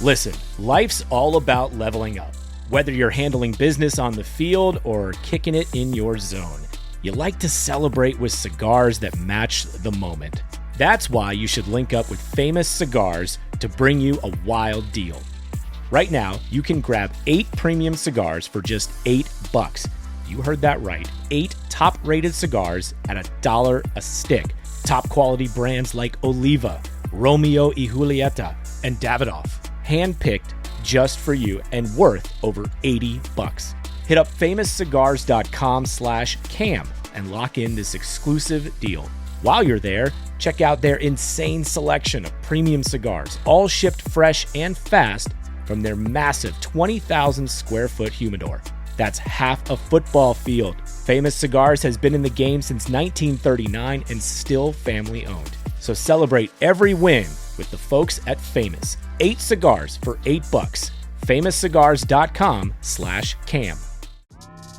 Listen, life's all about leveling up. Whether you're handling business on the field or kicking it in your zone, you like to celebrate with cigars that match the moment. That's why you should link up with Famous Cigars to bring you a wild deal. Right now, you can grab 8 premium cigars for just $8. You heard that right. 8 top-rated cigars at $1 a stick. Top quality brands like Oliva, Romeo y Julieta, and Davidoff. Handpicked just for you and worth over $80. Hit up famouscigars.com/cam and lock in this exclusive deal. While you're there, check out their insane selection of premium cigars, all shipped fresh and fast from their massive 20,000 square foot humidor. That's half a football field. Famous Cigars has been in the game since 1939 and still family owned. So celebrate every win with the folks at Famous. 8 cigars for $8. famouscigars.com/cam.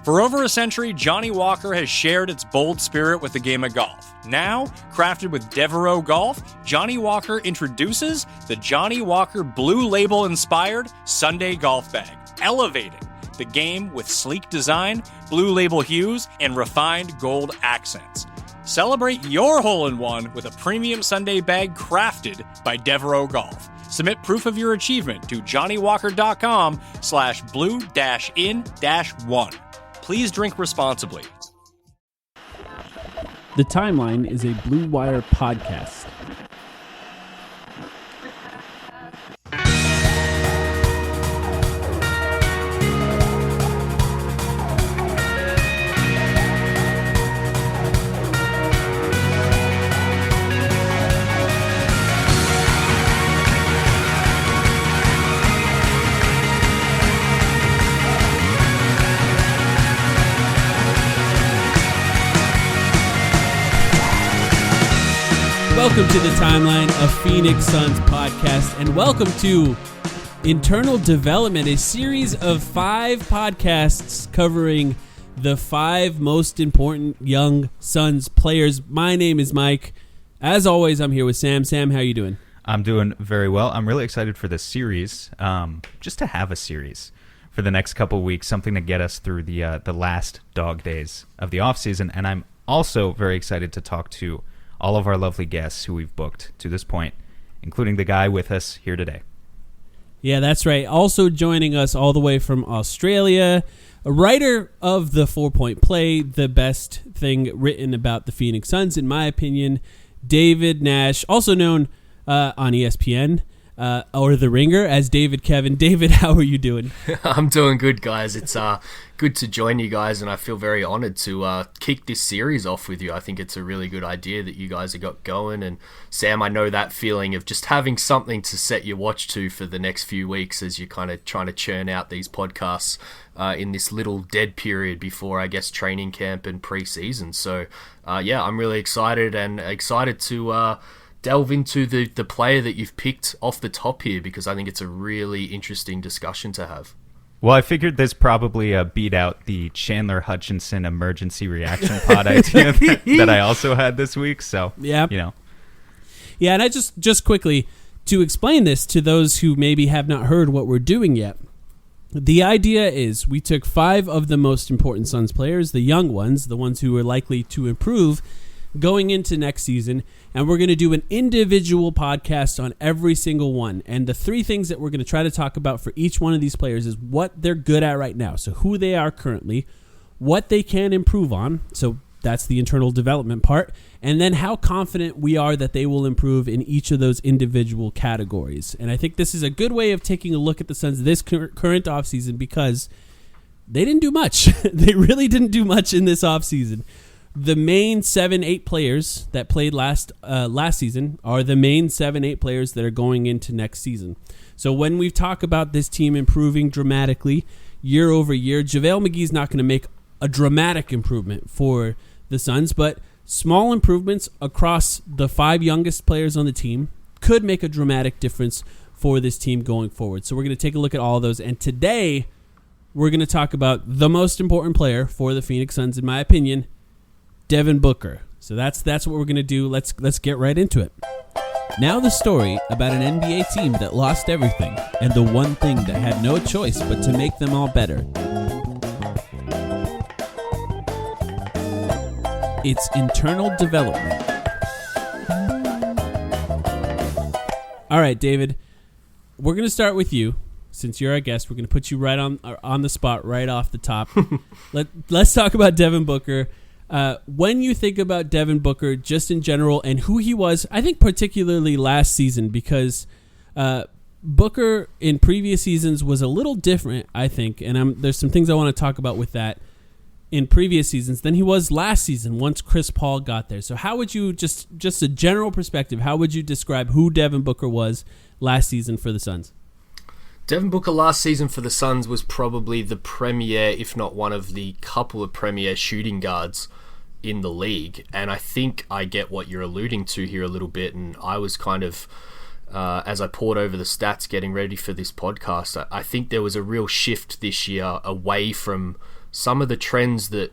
For over a century, Johnny Walker has shared its bold spirit with the game of golf. Now, crafted with Devereaux Golf, Johnny Walker introduces the Johnny Walker Blue Label-inspired Sunday Golf Bag, elevating the game with sleek design, blue label hues, and refined gold accents. Celebrate your hole-in-one with a premium Sunday bag crafted by Devereaux Golf. Submit proof of your achievement to johnnywalker.com/blue-in-1. Please drink responsibly. The Timeline is a Blue Wire podcast. Welcome to the Timeline, a Phoenix Suns podcast, and welcome to Internal Development, a series of 5 podcasts covering the 5 most important young Suns players. My name is Mike. As always, I'm here with Sam. Sam, how are you doing? I'm doing very well. I'm really excited for this series, just to have a series for the next couple of weeks, something to get us through the last dog days of the offseason. And I'm also very excited to talk to all of our lovely guests who we've booked to this point, including the guy with us here today. Yeah, that's right. Also joining us all the way from Australia, a writer of the 4-Point Play, the best thing written about the Phoenix Suns, in my opinion, David Nash, also known on ESPN or The Ringer as David Kevin. David, how are you doing? I'm doing good, guys. It's good to join you guys, and I feel very honored to kick this series off with you. I think it's a really good idea that you guys have got going. And Sam, I know that feeling of just having something to set your watch to for the next few weeks as you're kind of trying to churn out these podcasts in this little dead period before, I guess, training camp and preseason. So, yeah, I'm really excited to delve into the player that you've picked off the top here, because I think it's a really interesting discussion to have. Well, I figured this probably beat out the Chandler Hutchinson emergency reaction pod idea that I also had this week. So, yeah, you know. Yeah, and I just quickly, to explain this to those who maybe have not heard what we're doing yet, the idea is we took 5 of the most important Suns players, the young ones, the ones who are likely to improve going into next season, and we're going to do an individual podcast on every single one. And the 3 things that we're going to try to talk about for each one of these players is what they're good at right now, so who they are currently, what they can improve on, so that's the internal development part, and then how confident we are that they will improve in each of those individual categories. And I think this is a good way of taking a look at the Suns this current offseason, because they didn't do much. They really didn't do much in this offseason. The main 7-8 players that played last season are the main 7-8 players that are going into next season. So when we talk about this team improving dramatically year over year, JaVale McGee's not going to make a dramatic improvement for the Suns, but small improvements across the 5 youngest players on the team could make a dramatic difference for this team going forward. So we're going to take a look at all of those. And today, we're going to talk about the most important player for the Phoenix Suns, in my opinion, Devin Booker. So that's what we're going to do. Let's get right into it. Now the story about an NBA team that lost everything and the one thing that had no choice but to make them all better. It's internal development. All right, David, we're going to start with you. Since you're our guest, we're going to put you right on the spot right off the top. Let's talk about Devin Booker. When you think about Devin Booker, just in general, and who he was, I think particularly last season, because Booker in previous seasons was a little different, I think, and there's some things I want to talk about with that in previous seasons than he was last season once Chris Paul got there. So how would you, just a general perspective, how would you describe who Devin Booker was last season for the Suns? Devin Booker last season for the Suns was probably the premier, if not one of the couple of premier shooting guards in the league. And I think I get what you're alluding to here a little bit. And I was kind of, as I poured over the stats getting ready for this podcast, I think there was a real shift this year away from some of the trends that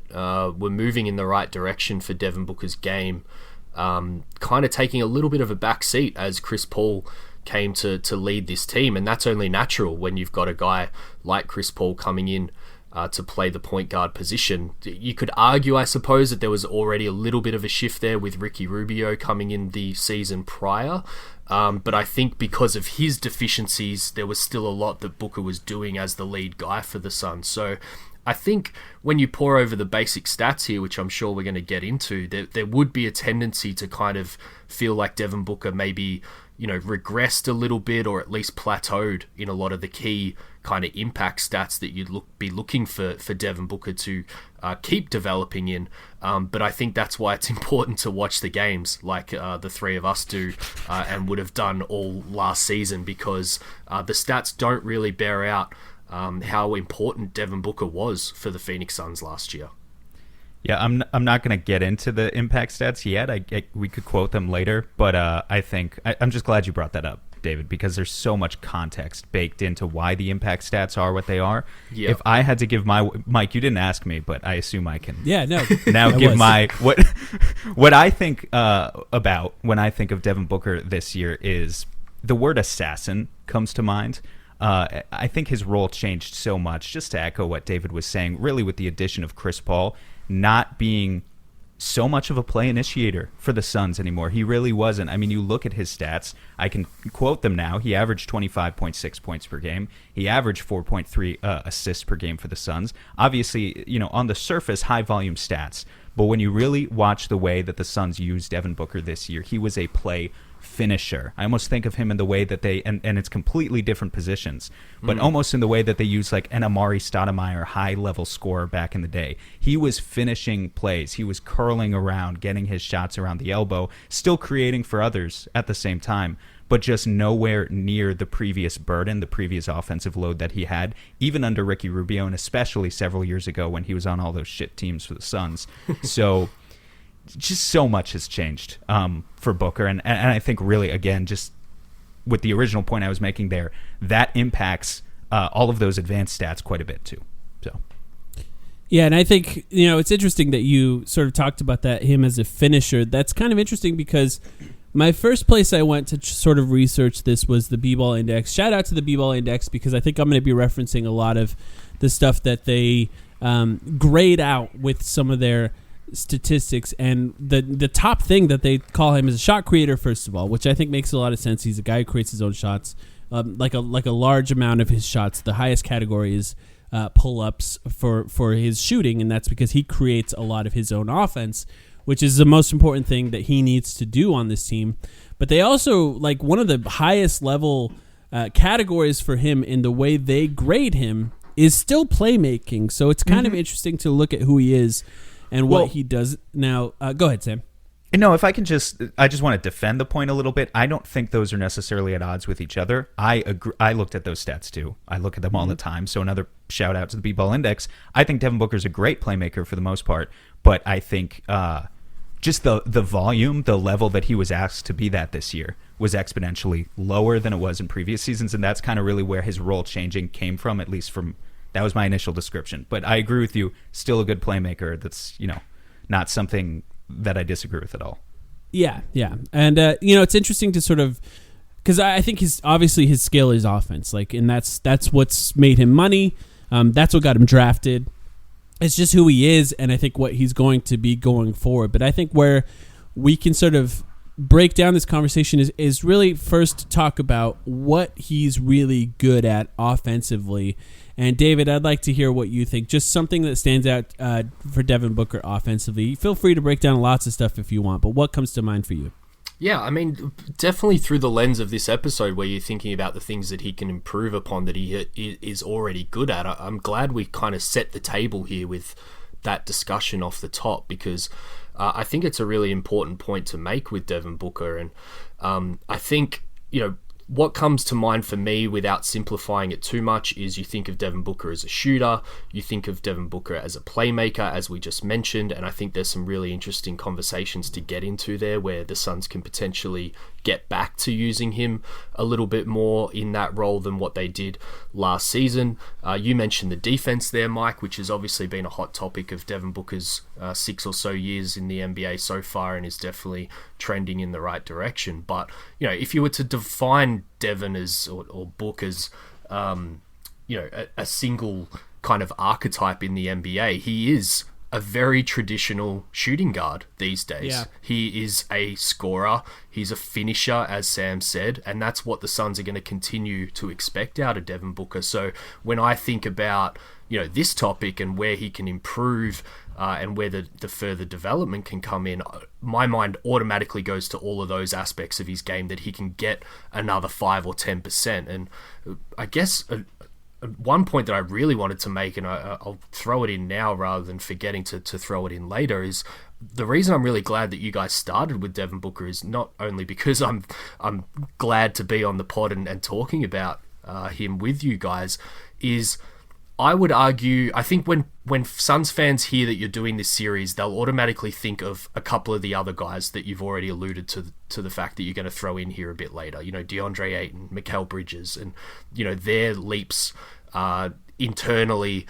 were moving in the right direction for Devin Booker's game, kind of taking a little bit of a back seat as Chris Paul came to lead this team. And that's only natural when you've got a guy like Chris Paul coming in to play the point guard position. You could argue, I suppose, that there was already a little bit of a shift there with Ricky Rubio coming in the season prior. But I think because of his deficiencies, there was still a lot that Booker was doing as the lead guy for the Suns. So I think when you pour over the basic stats here, which I'm sure we're going to get into, there would be a tendency to kind of feel like Devin Booker maybe, regressed a little bit, or at least plateaued in a lot of the key kind of impact stats that you'd be looking for Devin Booker to keep developing in. But I think that's why it's important to watch the games like the three of us do and would have done all last season, because the stats don't really bear out how important Devin Booker was for the Phoenix Suns last year. Yeah, I'm not going to get into the impact stats yet. We could quote them later, but I think I'm just glad you brought that up, David, because there's so much context baked into why the impact stats are what they are. Yep. If I had to give Mike, you didn't ask me, but I assume I can. Yeah, no. Now give my what I think about when I think of Devin Booker this year is the word assassin comes to mind. I think his role changed so much, just to echo what David was saying, really with the addition of Chris Paul not being so much of a play initiator for the Suns anymore. He really wasn't. I mean, you look at his stats. I can quote them now. He averaged 25.6 points per game. He averaged 4.3 assists per game for the Suns. Obviously, on the surface, high-volume stats. But when you really watch the way that the Suns used Devin Booker this year, he was a play finisher. I almost think of him in the way that they, and it's completely different positions, but almost in the way that they use like an Amari Stoudemire high-level scorer back in the day. He was finishing plays. He was curling around, getting his shots around the elbow, still creating for others at the same time, but just nowhere near the previous burden, the previous offensive load that he had, even under Ricky Rubio, and especially several years ago when he was on all those shit teams for the Suns. So just so much has changed for Booker. And I think really, again, just with the original point I was making there, that impacts all of those advanced stats quite a bit too. So. Yeah, and I think, it's interesting that you sort of talked about him as a finisher. That's kind of interesting because my first place I went to sort of research this was the B-Ball Index. Shout out to the B-Ball Index, because I think I'm going to be referencing a lot of the stuff that they grade out with some of their statistics, and the top thing that they call him is a shot creator, first of all, which I think makes a lot of sense. He's a guy who creates his own shots, like a large amount of his shots. The highest category is pull-ups for his shooting, and that's because he creates a lot of his own offense, which is the most important thing that he needs to do on this team. But they also, like, one of the highest level categories for him in the way they grade him is still playmaking. So it's kind of interesting to look at who he is and what he does. Now, go ahead, Sam. No, if I can I just want to defend the point a little bit. I don't think those are necessarily at odds with each other. I agree. I looked at those stats too. I look at them all the time. So another shout out to the B-Ball Index. I think Devin Booker's a great playmaker for the most part, but I think just the volume, the level that he was asked to be that this year was exponentially lower than it was in previous seasons, and that's kind of really where his role changing came from, at least from that was my initial description. But I agree with you, still a good playmaker. That's, not something that I disagree with at all. Yeah. And, it's interesting to sort of, because I think his skill is offense, and that's what's made him money. That's what got him drafted. It's just who he is, and I think what he's going to be going forward. But I think where we can sort of break down this conversation is really first talk about what he's really good at offensively. And David, I'd like to hear what you think. Just something that stands out for Devin Booker offensively. Feel free to break down lots of stuff if you want, but what comes to mind for you? Yeah, I mean, definitely through the lens of this episode where you're thinking about the things that he can improve upon that he is already good at. I'm glad we kind of set the table here with that discussion off the top, because I think it's a really important point to make with Devin Booker. And I think, what comes to mind for me without simplifying it too much is you think of Devin Booker as a shooter, you think of Devin Booker as a playmaker, as we just mentioned, and I think there's some really interesting conversations to get into there where the Suns can potentially get back to using him a little bit more in that role than what they did last season. You mentioned the defense there, Mike, which has obviously been a hot topic of Devin Booker's 6 or so years in the NBA so far and is definitely trending in the right direction. But, if you were to define Devin as or Book as, a single kind of archetype in the NBA, he is a very traditional shooting guard these days. Yeah. He is a scorer. He's a finisher, as Sam said, and that's what the Suns are going to continue to expect out of Devin Booker. So when I think about, this topic and where he can improve and where the further development can come in, my mind automatically goes to all of those aspects of his game that he can get another 5 or 10%. And I guess one point that I really wanted to make, and I'll throw it in now rather than forgetting to throw it in later, is the reason I'm really glad that you guys started with Devin Booker is not only because I'm glad to be on the pod and talking about him with you guys, is I would argue, I think when Suns fans hear that you're doing this series, they'll automatically think of a couple of the other guys that you've already alluded to the fact that you're going to throw in here a bit later. DeAndre Ayton, Mikal Bridges, and, their leaps internally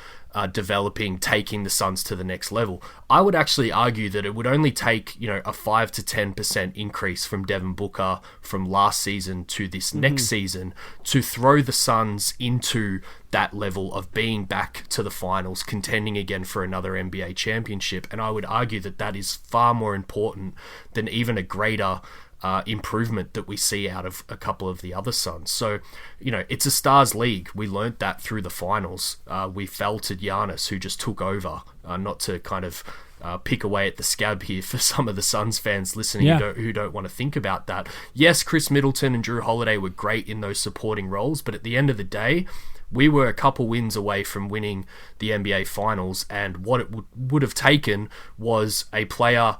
developing, taking the Suns to the next level. I would actually argue that it would only take, a 5 to 10% increase from Devin Booker from last season to this next season to throw the Suns into that level of being back to the finals, contending again for another NBA championship. And I would argue that that is far more important than even a greater improvement that we see out of a couple of the other Suns. So, it's a stars league. We learned that through the finals. We felted Giannis, who just took over, not to kind of pick away at the scab here for some of the Suns fans listening who don't want to think about that. Yes, Chris Middleton and Drew Holiday were great in those supporting roles, but at the end of the day, we were a couple wins away from winning the NBA Finals, and what it would have taken was a player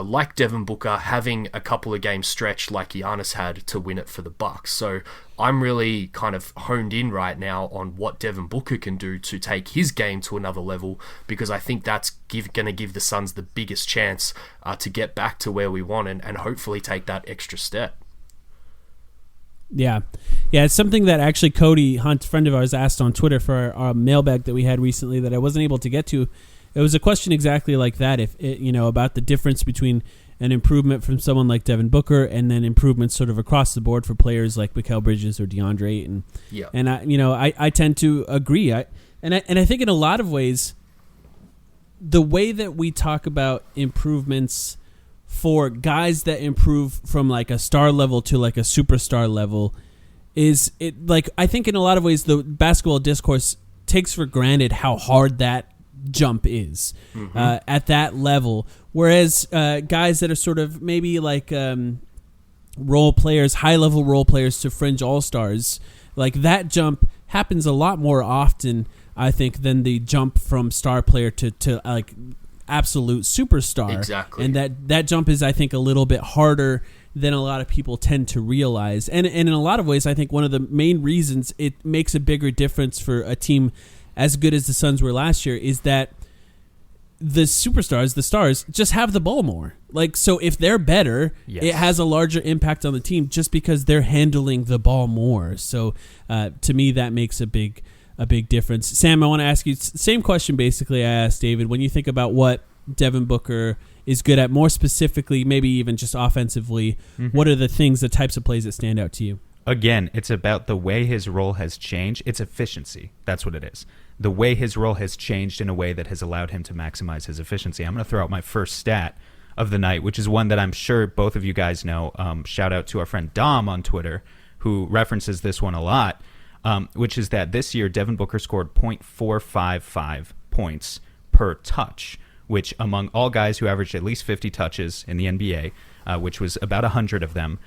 like Devin Booker having a couple of games stretched like Giannis had to win it for the Bucks. So I'm really kind of honed in right now on what Devin Booker can do to take his game to another level, because I think that's going to give the Suns the biggest chance to get back to where we want and hopefully take that extra step. Yeah, it's something that actually Cody Hunt, friend of ours, asked on Twitter for our mailbag that we had recently that I wasn't able to get to. It was a question exactly like that, if it, about the difference between an improvement from someone like Devin Booker and then improvements sort of across the board for players like Mikal Bridges or DeAndre Ayton. Yeah. And I tend to agree. I think in a lot of ways, the way that we talk about improvements for guys that improve from like a star level to like a superstar level is it like, I think in a lot of ways the basketball discourse takes for granted how hard that jump is at that level, whereas guys that are sort of maybe like role players, high level role players to fringe all-stars, like that jump happens a lot more often, I think, than the jump from star player to like absolute superstar. Exactly. And that jump is, I think, a little bit harder than a lot of people tend to realize. And in a lot of ways, I think one of the main reasons it makes a bigger difference for a team as good as the Suns were last year is that the superstars, the stars, just have the ball more. Like, so if they're better, it has a larger impact on the team just because they're handling the ball more. So to me, that makes a big difference. Sam, I want to ask you same question basically I asked David. When you think about what Devin Booker is good at? More specifically, maybe even just offensively, what are the types of plays that stand out to you? Again, it's about the way his role has changed. It's efficiency. That's what it is. The way his role has changed in a way that has allowed him to maximize his efficiency. I'm going to throw out my first stat of the night, which is one that I'm sure both of you guys know. Shout out to our friend Dom on Twitter, who references this one a lot, which is that this year Devin Booker scored .455 points per touch, which among all guys who averaged at least 50 touches in the NBA, which was about 100 of them,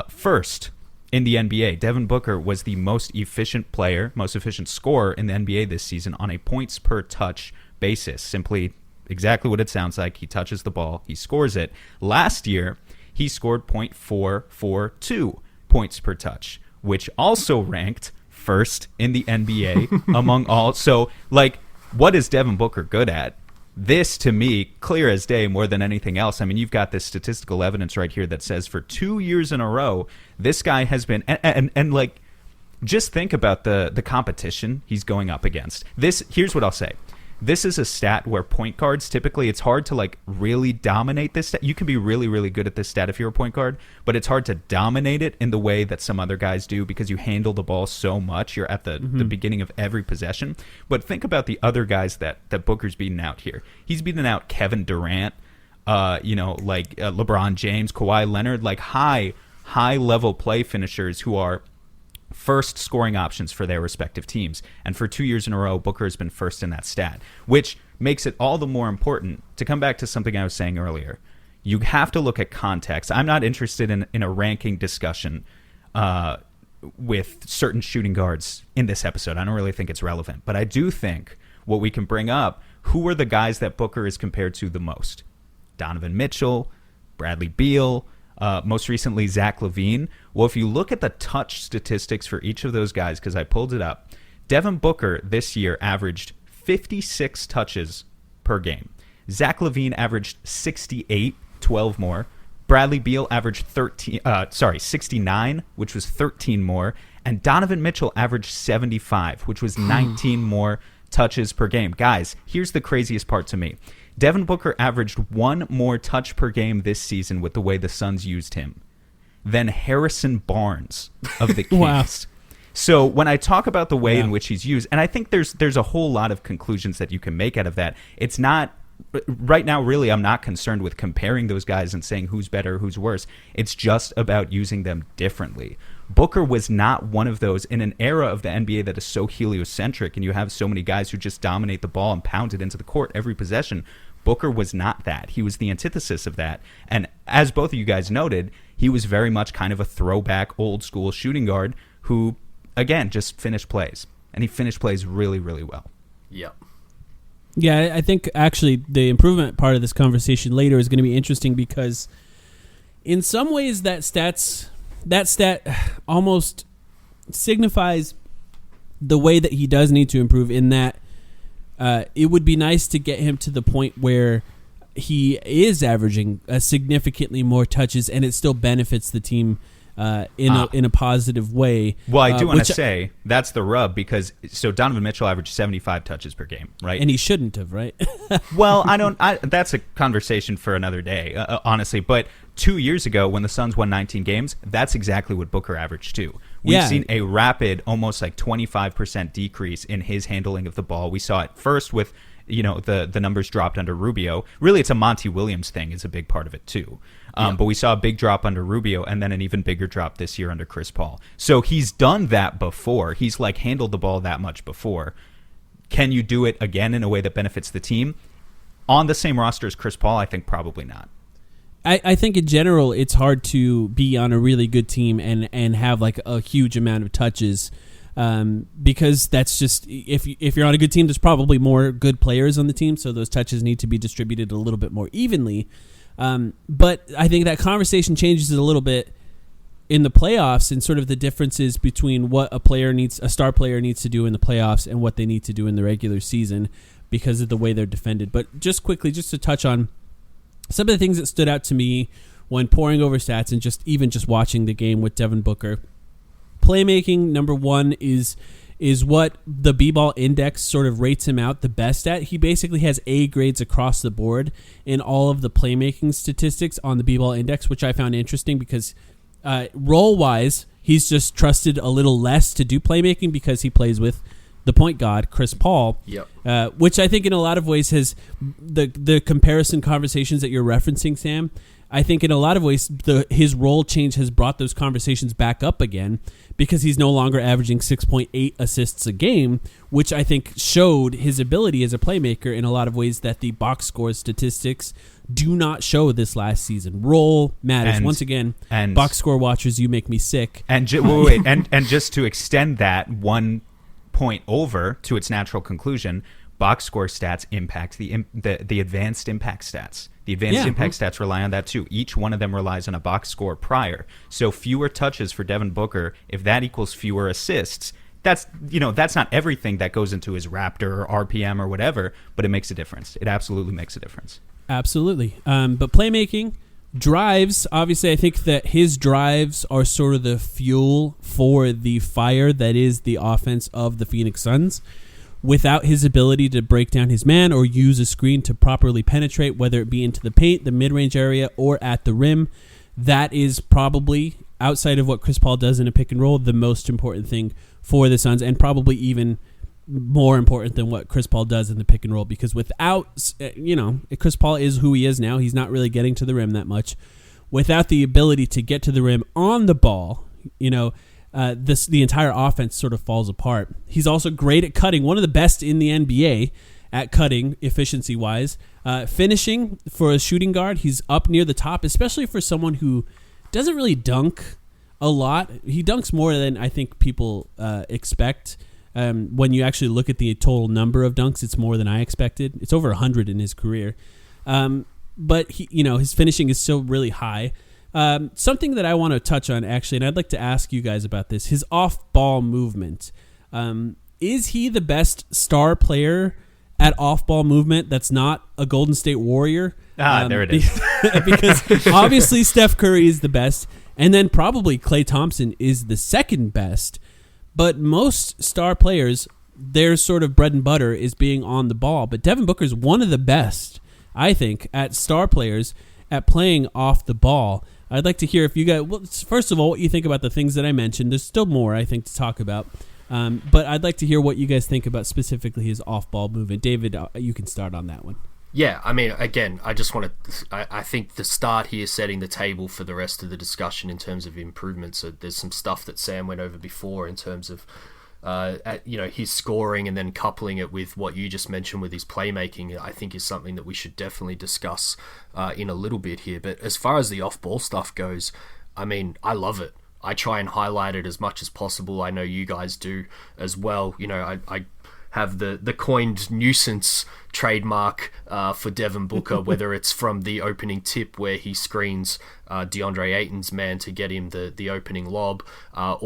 first in the NBA, Devin Booker was the most efficient player, most efficient scorer in the NBA this season on a points per touch basis. Simply exactly what it sounds like. He touches the ball, he scores it. Last year, he scored .442 points per touch, which also ranked first in the NBA among all. So, like, what is Devin Booker good at? This, to me, clear as day more than anything else. I mean, you've got this statistical evidence right here that says for 2 years in a row, this guy has been, and like, just think about the competition he's going up against. Here's what I'll say. This is a stat where point guards, typically, it's hard to like really dominate this stat. You can be really, really good at this stat if you're a point guard, but it's hard to dominate it in the way that some other guys do because you handle the ball so much. You're at the beginning of every possession. But think about the other guys that Booker's beaten out here. He's beaten out Kevin Durant, LeBron James, Kawhi Leonard, like high level play finishers who are first scoring options for their respective teams. And for 2 years in a row, Booker has been first in that stat, which makes it all the more important to come back to something I was saying earlier. You have to look at context. I'm not interested in a ranking discussion with certain shooting guards in this episode. I don't really think it's relevant. But I do think what we can bring up, who are the guys that Booker is compared to the most? Donovan Mitchell, Bradley Beal, most recently Zach LaVine. Well, if you look at the touch statistics for each of those guys, because I pulled it up, Devin Booker this year averaged 56 touches per game. Zach LaVine averaged 68, 12 more. Bradley Beal averaged 69, which was 13 more. And Donovan Mitchell averaged 75, which was 19 more touches per game. Guys, here's the craziest part to me. Devin Booker averaged one more touch per game this season with the way the Suns used him than Harrison Barnes of the Kings. Wow. So when I talk about the way in which he's used, and I think there's a whole lot of conclusions that you can make out of that. It's not right now, really, I'm not concerned with comparing those guys and saying who's better, who's worse. It's just about using them differently. Booker was not one of those in an era of the NBA that is so heliocentric and you have so many guys who just dominate the ball and pound it into the court every possession. Booker was not that. He was the antithesis of that. And as both of you guys noted, he was very much kind of a throwback, old school shooting guard who, again, just finished plays. And he finished plays really, really well. Yep. Yeah, I think actually the improvement part of this conversation later is going to be interesting because in some ways that stat almost signifies the way that he does need to improve in that it would be nice to get him to the point where he is averaging significantly more touches and it still benefits the team in a positive way. Well, I do want to say that's the rub because so Donovan Mitchell averaged 75 touches per game, right? And he shouldn't have, right? Well, that's a conversation for another day, honestly. But 2 years ago when the Suns won 19 games, that's exactly what Booker averaged too. We've seen a rapid, almost like 25% decrease in his handling of the ball. We saw it first with, the numbers dropped under Rubio. Really, it's a Monty Williams thing is a big part of it too. But we saw a big drop under Rubio and then an even bigger drop this year under Chris Paul. So he's done that before. He's like handled the ball that much before. Can you do it again in a way that benefits the team? On the same roster as Chris Paul, I think probably not. I think in general it's hard to be on a really good team and have like a huge amount of touches because that's just if you're on a good team, there's probably more good players on the team, so those touches need to be distributed a little bit more evenly. But I think that conversation changes it a little bit in the playoffs and sort of the differences between what a star player needs to do in the playoffs and what they need to do in the regular season because of the way they're defended. But just quickly, just to touch on some of the things that stood out to me when poring over stats and just watching the game with Devin Booker. Playmaking, number one, is is what the B-ball index sort of rates him out the best at. He basically has A grades across the board in all of the playmaking statistics on the B-ball index, which I found interesting because role-wise, he's just trusted a little less to do playmaking because he plays with the point guard, Chris Paul, which I think in a lot of ways has the comparison conversations that you're referencing, Sam, I think in a lot of ways his role change has brought those conversations back up again because he's no longer averaging 6.8 assists a game, which I think showed his ability as a playmaker in a lot of ways that the box score statistics do not show this last season. Role matters. Once again, and box score watchers, you make me sick. And and just to extend that one point over to its natural conclusion, box score stats impact the advanced impact stats. The advanced impact stats rely on that too. Each one of them relies on a box score prior. So fewer touches for Devin Booker, if that equals fewer assists, that's not everything that goes into his Raptor or RPM or whatever, but it makes a difference. It absolutely makes a difference. Absolutely. But playmaking, drives, obviously I think that his drives are sort of the fuel for the fire that is the offense of the Phoenix Suns. Without his ability to break down his man or use a screen to properly penetrate, whether it be into the paint, the mid-range area, or at the rim, that is probably, outside of what Chris Paul does in a pick and roll, the most important thing for the Suns, and probably even more important than what Chris Paul does in the pick and roll, because without, Chris Paul is who he is now. He's not really getting to the rim that much. Without the ability to get to the rim on the ball, the entire offense sort of falls apart. He's also great at cutting, one of the best in the NBA at cutting efficiency-wise. Finishing for a shooting guard, he's up near the top, especially for someone who doesn't really dunk a lot. He dunks more than I think people expect. When you actually look at the total number of dunks, it's more than I expected. It's over 100 in his career. But his finishing is still really high. Something that I want to touch on, actually, and I'd like to ask you guys about this, his off-ball movement. Is he the best star player at off-ball movement that's not a Golden State Warrior? There it is. Because obviously Steph Curry is the best, and then probably Klay Thompson is the second best. But most star players, their sort of bread and butter is being on the ball. But Devin Booker is one of the best, I think, at star players at playing off the ball. I'd like to hear if you guys, well, first of all, what you think about the things that I mentioned. There's still more, I think, to talk about. But I'd like to hear what you guys think about specifically his off-ball movement. David, you can start on that one. Yeah, I mean, again, I think the start here is setting the table for the rest of the discussion in terms of improvements. So there's some stuff that Sam went over before in terms of his scoring, and then coupling it with what you just mentioned with his playmaking, I think is something that we should definitely discuss in a little bit here. But as far as the off-ball stuff goes, I mean, I love it. I try and highlight it as much as possible. I know you guys do as well. I have the coined nuisance trademark for Devin Booker, whether it's from the opening tip where he screens DeAndre Ayton's man to get him the opening lob, or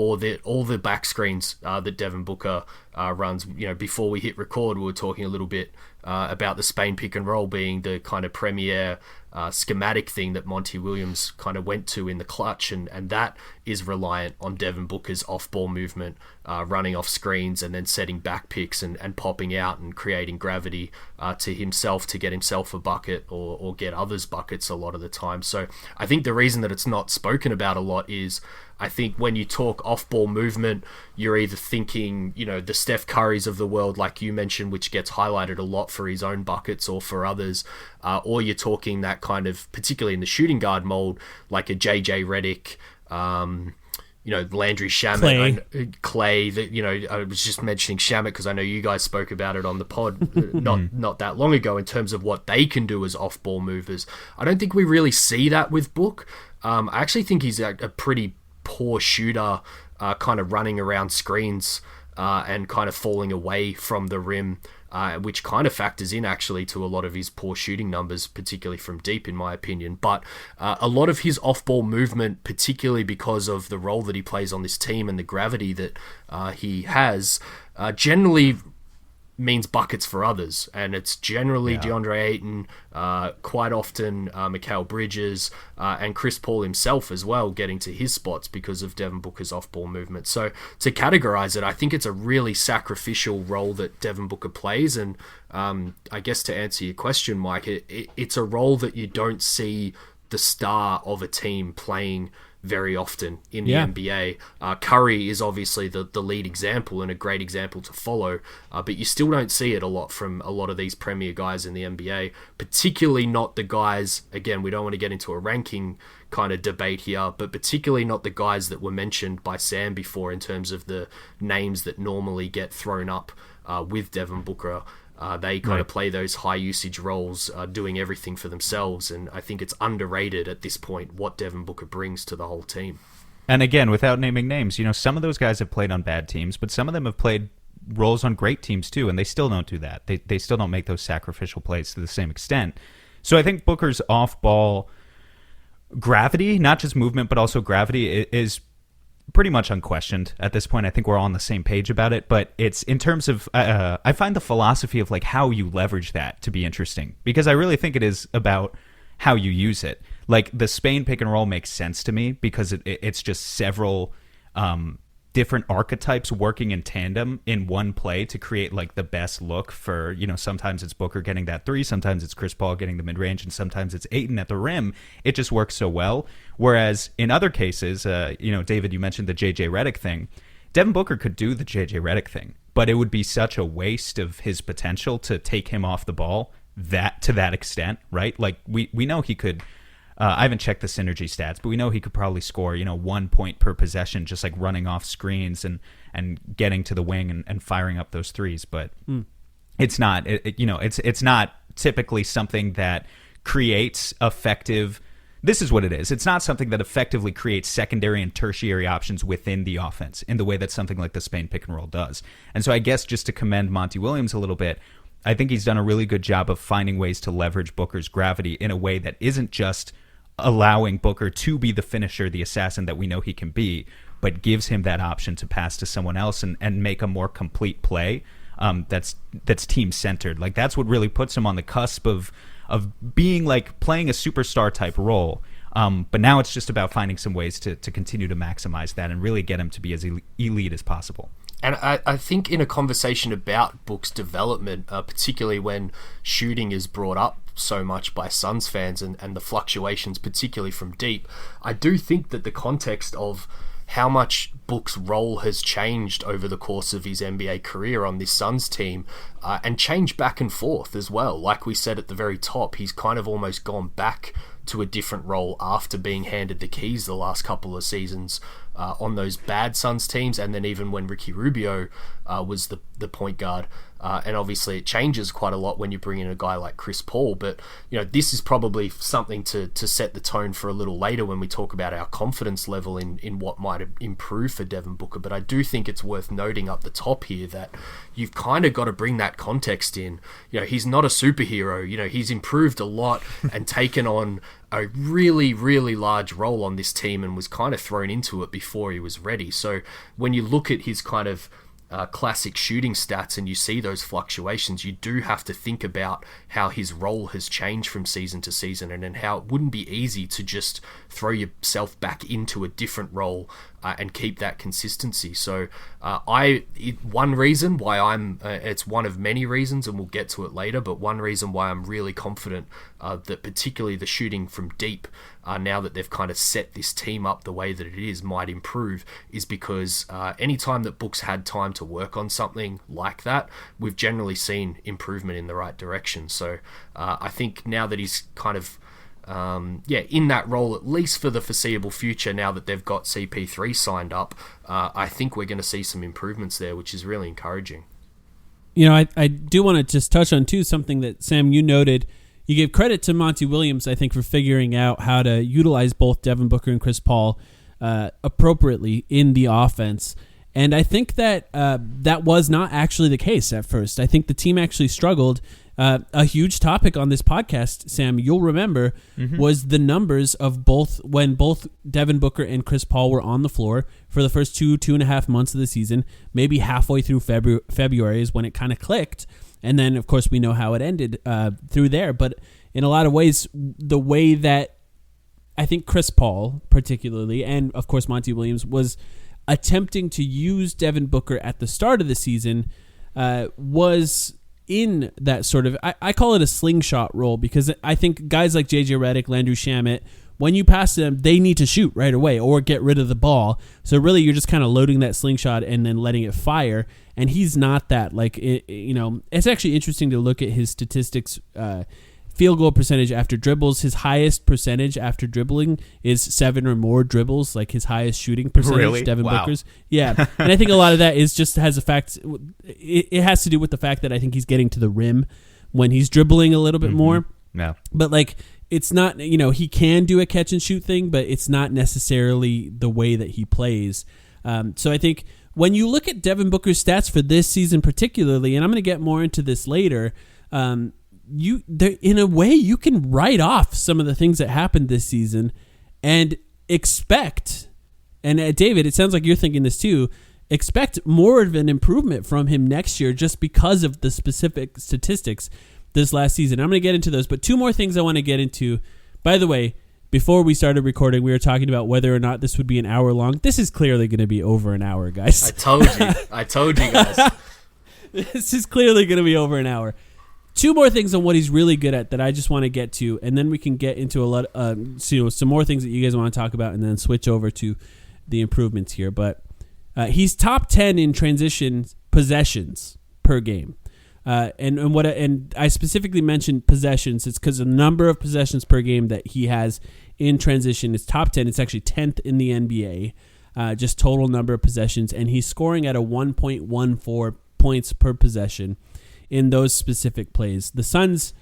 all the back screens that Devin Booker runs. Before we hit record, we were talking a little bit about the Spain pick and roll being the kind of premier schematic thing that Monty Williams kind of went to in the clutch, and that is reliant on Devin Booker's off-ball movement, running off screens and then setting back picks and popping out and creating gravity to himself to get himself a bucket or get others buckets a lot of the time. So I think the reason that it's not spoken about a lot is, I think when you talk off-ball movement, you're either thinking, the Steph Currys of the world, like you mentioned, which gets highlighted a lot for his own buckets or for others, or you're talking that kind of, particularly in the shooting guard mold, like a JJ Redick, Landry Shamet, Clay. That I was just mentioning Shamet because I know you guys spoke about it on the pod not that long ago in terms of what they can do as off-ball movers. I don't think we really see that with Book. I actually think he's a pretty poor shooter, kind of running around screens and kind of falling away from the rim, which kind of factors in actually to a lot of his poor shooting numbers, particularly from deep, in my opinion. But a lot of his off-ball movement, particularly because of the role that he plays on this team and the gravity that he has, generally means buckets for others, and it's generally DeAndre Ayton, quite often Mikal Bridges, and Chris Paul himself as well getting to his spots because of Devin Booker's off-ball movement. So to categorize it, I think it's a really sacrificial role that Devin Booker plays, and I guess to answer your question, Mike, it's a role that you don't see the star of a team playing very often in the NBA. Curry is obviously the lead example and a great example to follow, but you still don't see it a lot from a lot of these premier guys in the NBA, particularly not the guys, again, we don't want to get into a ranking kind of debate here, but particularly not the guys that were mentioned by Sam before in terms of the names that normally get thrown up with Devin Booker. They kind of play those high usage roles, doing everything for themselves, and I think it's underrated at this point what Devin Booker brings to the whole team. And again, without naming names, some of those guys have played on bad teams, but some of them have played roles on great teams too, and they still don't do that. They still don't make those sacrificial plays to the same extent. So I think Booker's off-ball gravity, not just movement, but also gravity, is pretty much unquestioned at this point. I think we're all on the same page about it, but it's in terms of I find the philosophy of like how you leverage that to be interesting, because I really think it is about how you use it. Like the Spain pick and roll makes sense to me because it's just several different archetypes working in tandem in one play to create like the best look for, sometimes it's Booker getting that three, sometimes it's Chris Paul getting the mid-range, and sometimes it's Ayton at the rim. It just works so well. Whereas in other cases, David, you mentioned the JJ Redick thing. Devin Booker could do the JJ Redick thing, but it would be such a waste of his potential to take him off the ball to that extent, right? Like we know he could. I haven't checked the synergy stats, but we know he could probably score, 1 point per possession, just like running off screens and getting to the wing and firing up those threes. But it's not, it's not typically something that creates effective. This is what it is. It's not something that effectively creates secondary and tertiary options within the offense in the way that something like the Spain pick and roll does. And so I guess just to commend Monty Williams a little bit, I think he's done a really good job of finding ways to leverage Booker's gravity in a way that isn't just allowing Booker to be the finisher, the assassin that we know he can be, but gives him that option to pass to someone else and make a more complete play that's team centered. Like that's what really puts him on the cusp of being like playing a superstar type role. But now it's just about finding some ways to continue to maximize that and really get him to be as elite as possible. And I think in a conversation about Book's development, particularly when shooting is brought up so much by Suns fans and the fluctuations, particularly from deep, I do think that the context of how much Book's role has changed over the course of his NBA career on this Suns team, and changed back and forth as well. Like we said at the very top, he's kind of almost gone back to a different role after being handed the keys the last couple of seasons on those bad Suns teams, and then even when Ricky Rubio was the point guard. And obviously it changes quite a lot when you bring in a guy like Chris Paul, but this is probably something to set the tone for a little later when we talk about our confidence level in what might improve for Devin Booker. But I do think it's worth noting up the top here that you've kind of got to bring that context in. He's not a superhero. He's improved a lot and taken on a really, really large role on this team and was kind of thrown into it before he was ready. So when you look at his kind of classic shooting stats and you see those fluctuations, you do have to think about how his role has changed from season to season and how it wouldn't be easy to just throw yourself back into a different role and keep that consistency. So one reason why it's one of many reasons, and we'll get to it later, but one reason why I'm really confident that particularly the shooting from deep, now that they've kind of set this team up the way that it is, might improve, is because anytime that Book's had time to work on something like that, we've generally seen improvement in the right direction. So I think now that he's kind of in that role, at least for the foreseeable future, now that they've got CP3 signed up, I think we're going to see some improvements there, which is really encouraging. I do want to just touch on, too, something that, Sam, you noted. You gave credit to Monty Williams, I think, for figuring out how to utilize both Devin Booker and Chris Paul appropriately in the offense. And I think that that was not actually the case at first. I think the team actually struggled A huge topic on this podcast, Sam, you'll remember, was the numbers of when both Devin Booker and Chris Paul were on the floor for the first 2.5 months of the season. Maybe halfway through February is when it kind of clicked. And then, of course, we know how it ended through there. But in a lot of ways, the way that I think Chris Paul particularly, and of course Monty Williams, was attempting to use Devin Booker at the start of the season was in that sort of, I call it a slingshot role, because I think guys like JJ Redick, Landry Shamet, when you pass them, they need to shoot right away or get rid of the ball. So really, you're just kind of loading that slingshot and then letting it fire. And he's not that. Like, it's actually interesting to look at his statistics. Field goal percentage after dribbles, his highest percentage after dribbling is 7 or more dribbles, like his highest shooting percentage. Really? Devin Wow. Booker's. Yeah. And I think a lot of that is just has a fact. It has to do with the fact that I think he's getting to the rim when he's dribbling a little bit more. Yeah. But like, it's not, he can do a catch and shoot thing, but it's not necessarily the way that he plays. So I think when you look at Devin Booker's stats for this season particularly, and I'm going to get more into this later, in a way, you can write off some of the things that happened this season and expect, and David, it sounds like you're thinking this too, expect more of an improvement from him next year just because of the specific statistics this last season. I'm going to get into those, but two more things I want to get into. By the way, before we started recording, we were talking about whether or not this would be an hour long. This is clearly going to be over an hour, guys. I told you guys. This is clearly going to be over an hour. Two more things on what he's really good at that I just want to get to, and then we can get into a lot, some more things that you guys want to talk about, and then switch over to the improvements here. But he's top 10 in transition possessions per game, and I specifically mentioned possessions. It's because the number of possessions per game that he has in transition is top 10. It's actually 10th in the NBA, just total number of possessions, and he's scoring at a 1.14 points per possession in those specific plays. The Suns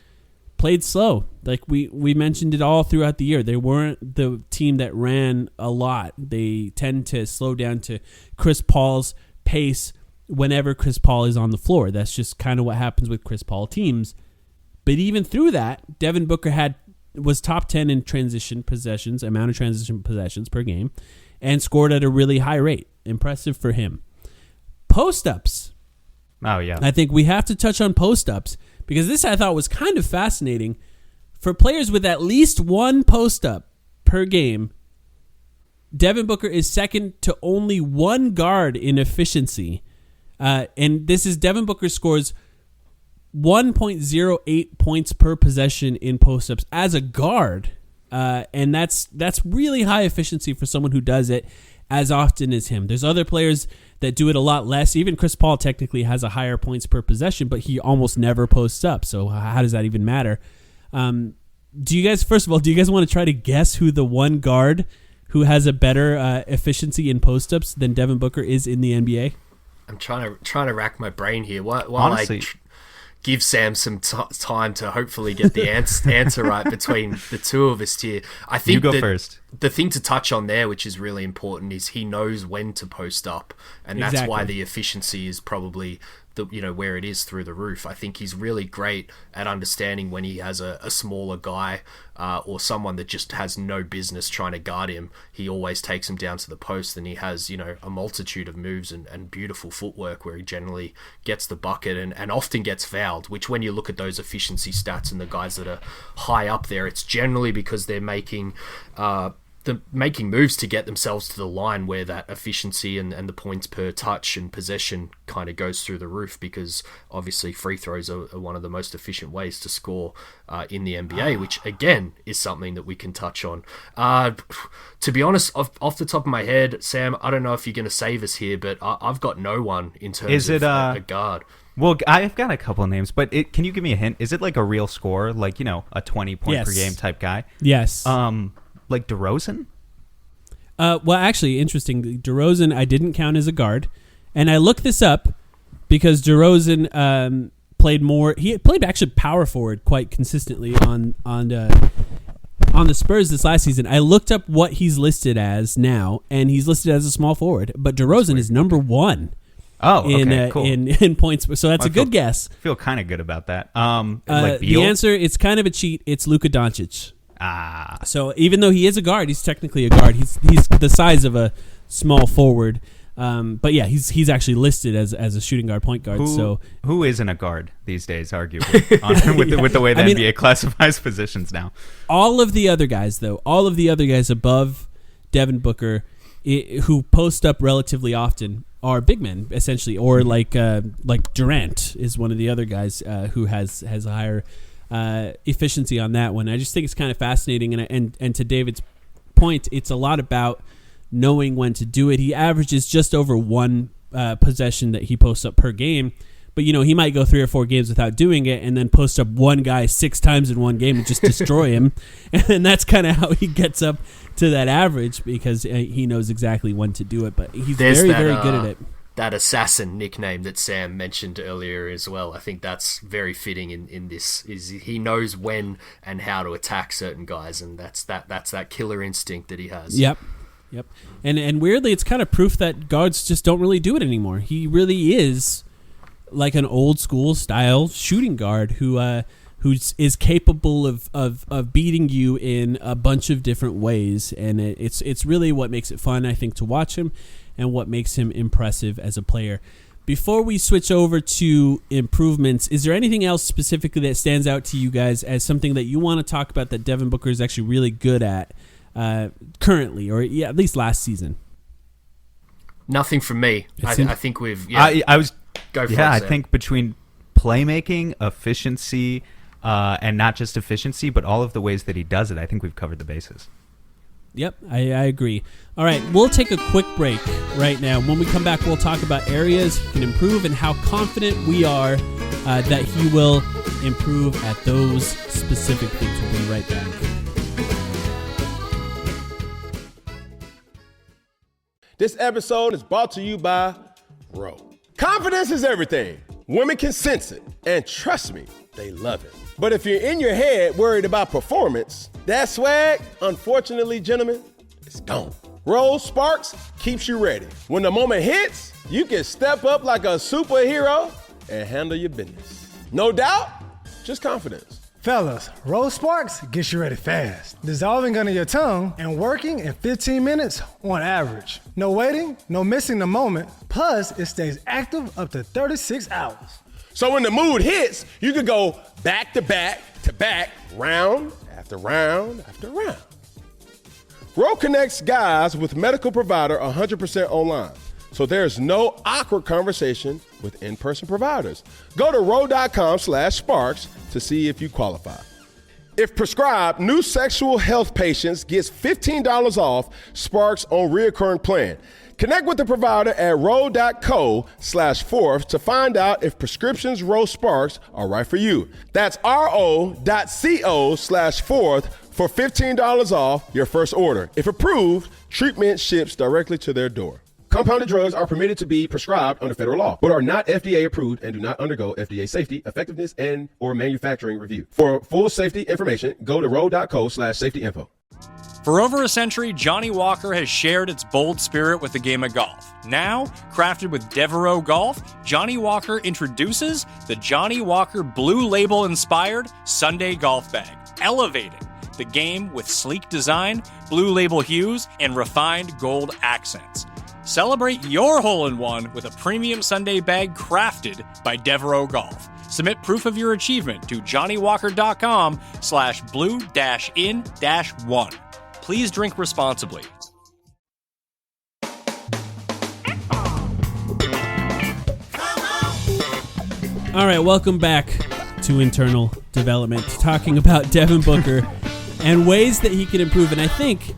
played slow. Like we mentioned it all throughout the year. They weren't the team that ran a lot. They tend to slow down to Chris Paul's pace whenever Chris Paul is on the floor. That's just kind of what happens with Chris Paul teams. But even through that, Devin Booker was top 10 in transition possessions, amount of transition possessions per game, and scored at a really high rate. Impressive for him. Post-ups. Oh, yeah. I think we have to touch on post-ups because this I thought was kind of fascinating. For players with at least one post-up per game, Devin Booker is second to only one guard in efficiency. And this is Devin Booker scores 1.08 points per possession in post-ups as a guard. And that's really high efficiency for someone who does it as often as him. There's other players that do it a lot less. Even Chris Paul technically has a higher points per possession, but he almost never posts up. So how does that even matter? Do you guys want to try to guess who the one guard who has a better efficiency in post-ups than Devin Booker is in the NBA? I'm trying to rack my brain here. While Honestly, give Sam some time to hopefully get the answer right between the two of us here. I think you go first. The thing to touch on there, which is really important, is he knows when to post up, and that's why the efficiency is probably where it is through the roof. I think he's really great at understanding when he has a smaller guy or someone that just has no business trying to guard him. He always takes him down to the post, and he has a multitude of moves and beautiful footwork where he generally gets the bucket and often gets fouled, which when you look at those efficiency stats and the guys that are high up there, it's generally because they're making moves to get themselves to the line where that efficiency and the points per touch and possession kind of goes through the roof, because obviously free throws are one of the most efficient ways to score in the NBA, which again is something that we can touch on. To be honest, off the top of my head, Sam, I don't know if you're going to save us here, but I've got no one in terms of a guard. Well, I've got a couple of names, but can you give me a hint? Is it like a real scorer, like a 20-point per game type guy? Yes. Like DeRozan? Well, actually, interesting. DeRozan, I didn't count as a guard, and I looked this up because DeRozan played more. He played actually power forward quite consistently on the Spurs this last season. I looked up what he's listed as now, and he's listed as a small forward. But DeRozan is number one Oh, okay, cool. in points. So that's a good guess. I feel kind of good about that. Like Beal? The answer, it's kind of a cheat. It's Luka Doncic. Ah. So even though he is a guard, he's technically a guard. He's the size of a small forward. But yeah, he's actually listed as a shooting guard, point guard. Who isn't a guard these days, arguably, with the way the NBA classifies positions now? All of the other guys, though, above Devin Booker, who post up relatively often, are big men essentially, or like Durant is one of the other guys who has a higher efficiency on that one. I just think it's kind of fascinating, and to David's point, it's a lot about knowing when to do it. He averages just over one possession that he posts up per game, but he might go 3 or 4 games without doing it and then post up one guy 6 times in one game and just destroy him. And that's kind of how he gets up to that average, because he knows exactly when to do it, but he's very good at it. That assassin nickname that Sam mentioned earlier as well, I think that's very fitting in this. Is he knows when and how to attack certain guys, and that's that killer instinct that he has. Yep. And weirdly, it's kind of proof that guards just don't really do it anymore. He really is like an old school style shooting guard who is capable of beating you in a bunch of different ways, and it's really what makes it fun, I think, to watch him, and what makes him impressive as a player. Before we switch over to improvements, is there anything else specifically that stands out to you guys as something that you want to talk about that Devin Booker is actually really good at currently, or at least last season? Nothing from me. I think we've. I was. Go for it, I Sam. think between playmaking, efficiency, and not just efficiency, but all of the ways that he does it, I think we've covered the bases. Yep, I agree. All right, we'll take a quick break right now. When we come back, we'll talk about areas he can improve and how confident we are that he will improve at those specific things. We'll be right back. This episode is brought to you by Ro. Confidence is everything. Women can sense it, and trust me, they love it. But if you're in your head worried about performance, that swag, unfortunately, gentlemen, it's gone. Ro Sparks keeps you ready. When the moment hits, you can step up like a superhero and handle your business. No doubt, just confidence. Fellas, Rose Sparks gets you ready fast, dissolving under your tongue and working in 15 minutes on average. No waiting, no missing the moment, plus it stays active up to 36 hours. So when the mood hits, you can go back to back to back, round after round after round. Ro connects guys with medical provider 100% online, so there's no awkward conversation with in-person providers. Go to ro.com/sparks to see if you qualify. If prescribed, new sexual health patients gets $15 off Sparks on reoccurring plan. Connect with the provider at ro.co/fourth to find out if prescriptions Ro Sparks are right for you. That's ro.co/fourth for $15 off your first order. If approved, treatment ships directly to their door. Compounded drugs are permitted to be prescribed under federal law, but are not FDA approved and do not undergo FDA safety, effectiveness, and or manufacturing review. For full safety information, go to ro.co/safety info. For over a century, Johnny Walker has shared its bold spirit with the game of golf. Now, crafted with Devereaux Golf, Johnny Walker introduces the Johnny Walker Blue Label-inspired Sunday Golf Bag, elevating the game with sleek design, Blue Label hues, and refined gold accents. Celebrate your hole-in-one with a premium Sunday bag crafted by Devereaux Golf. Submit proof of your achievement to johnnyWalker.com/blue-in-1. Please drink responsibly. All right, welcome back to Internal Development, talking about Devin Booker and ways that he can improve. And I think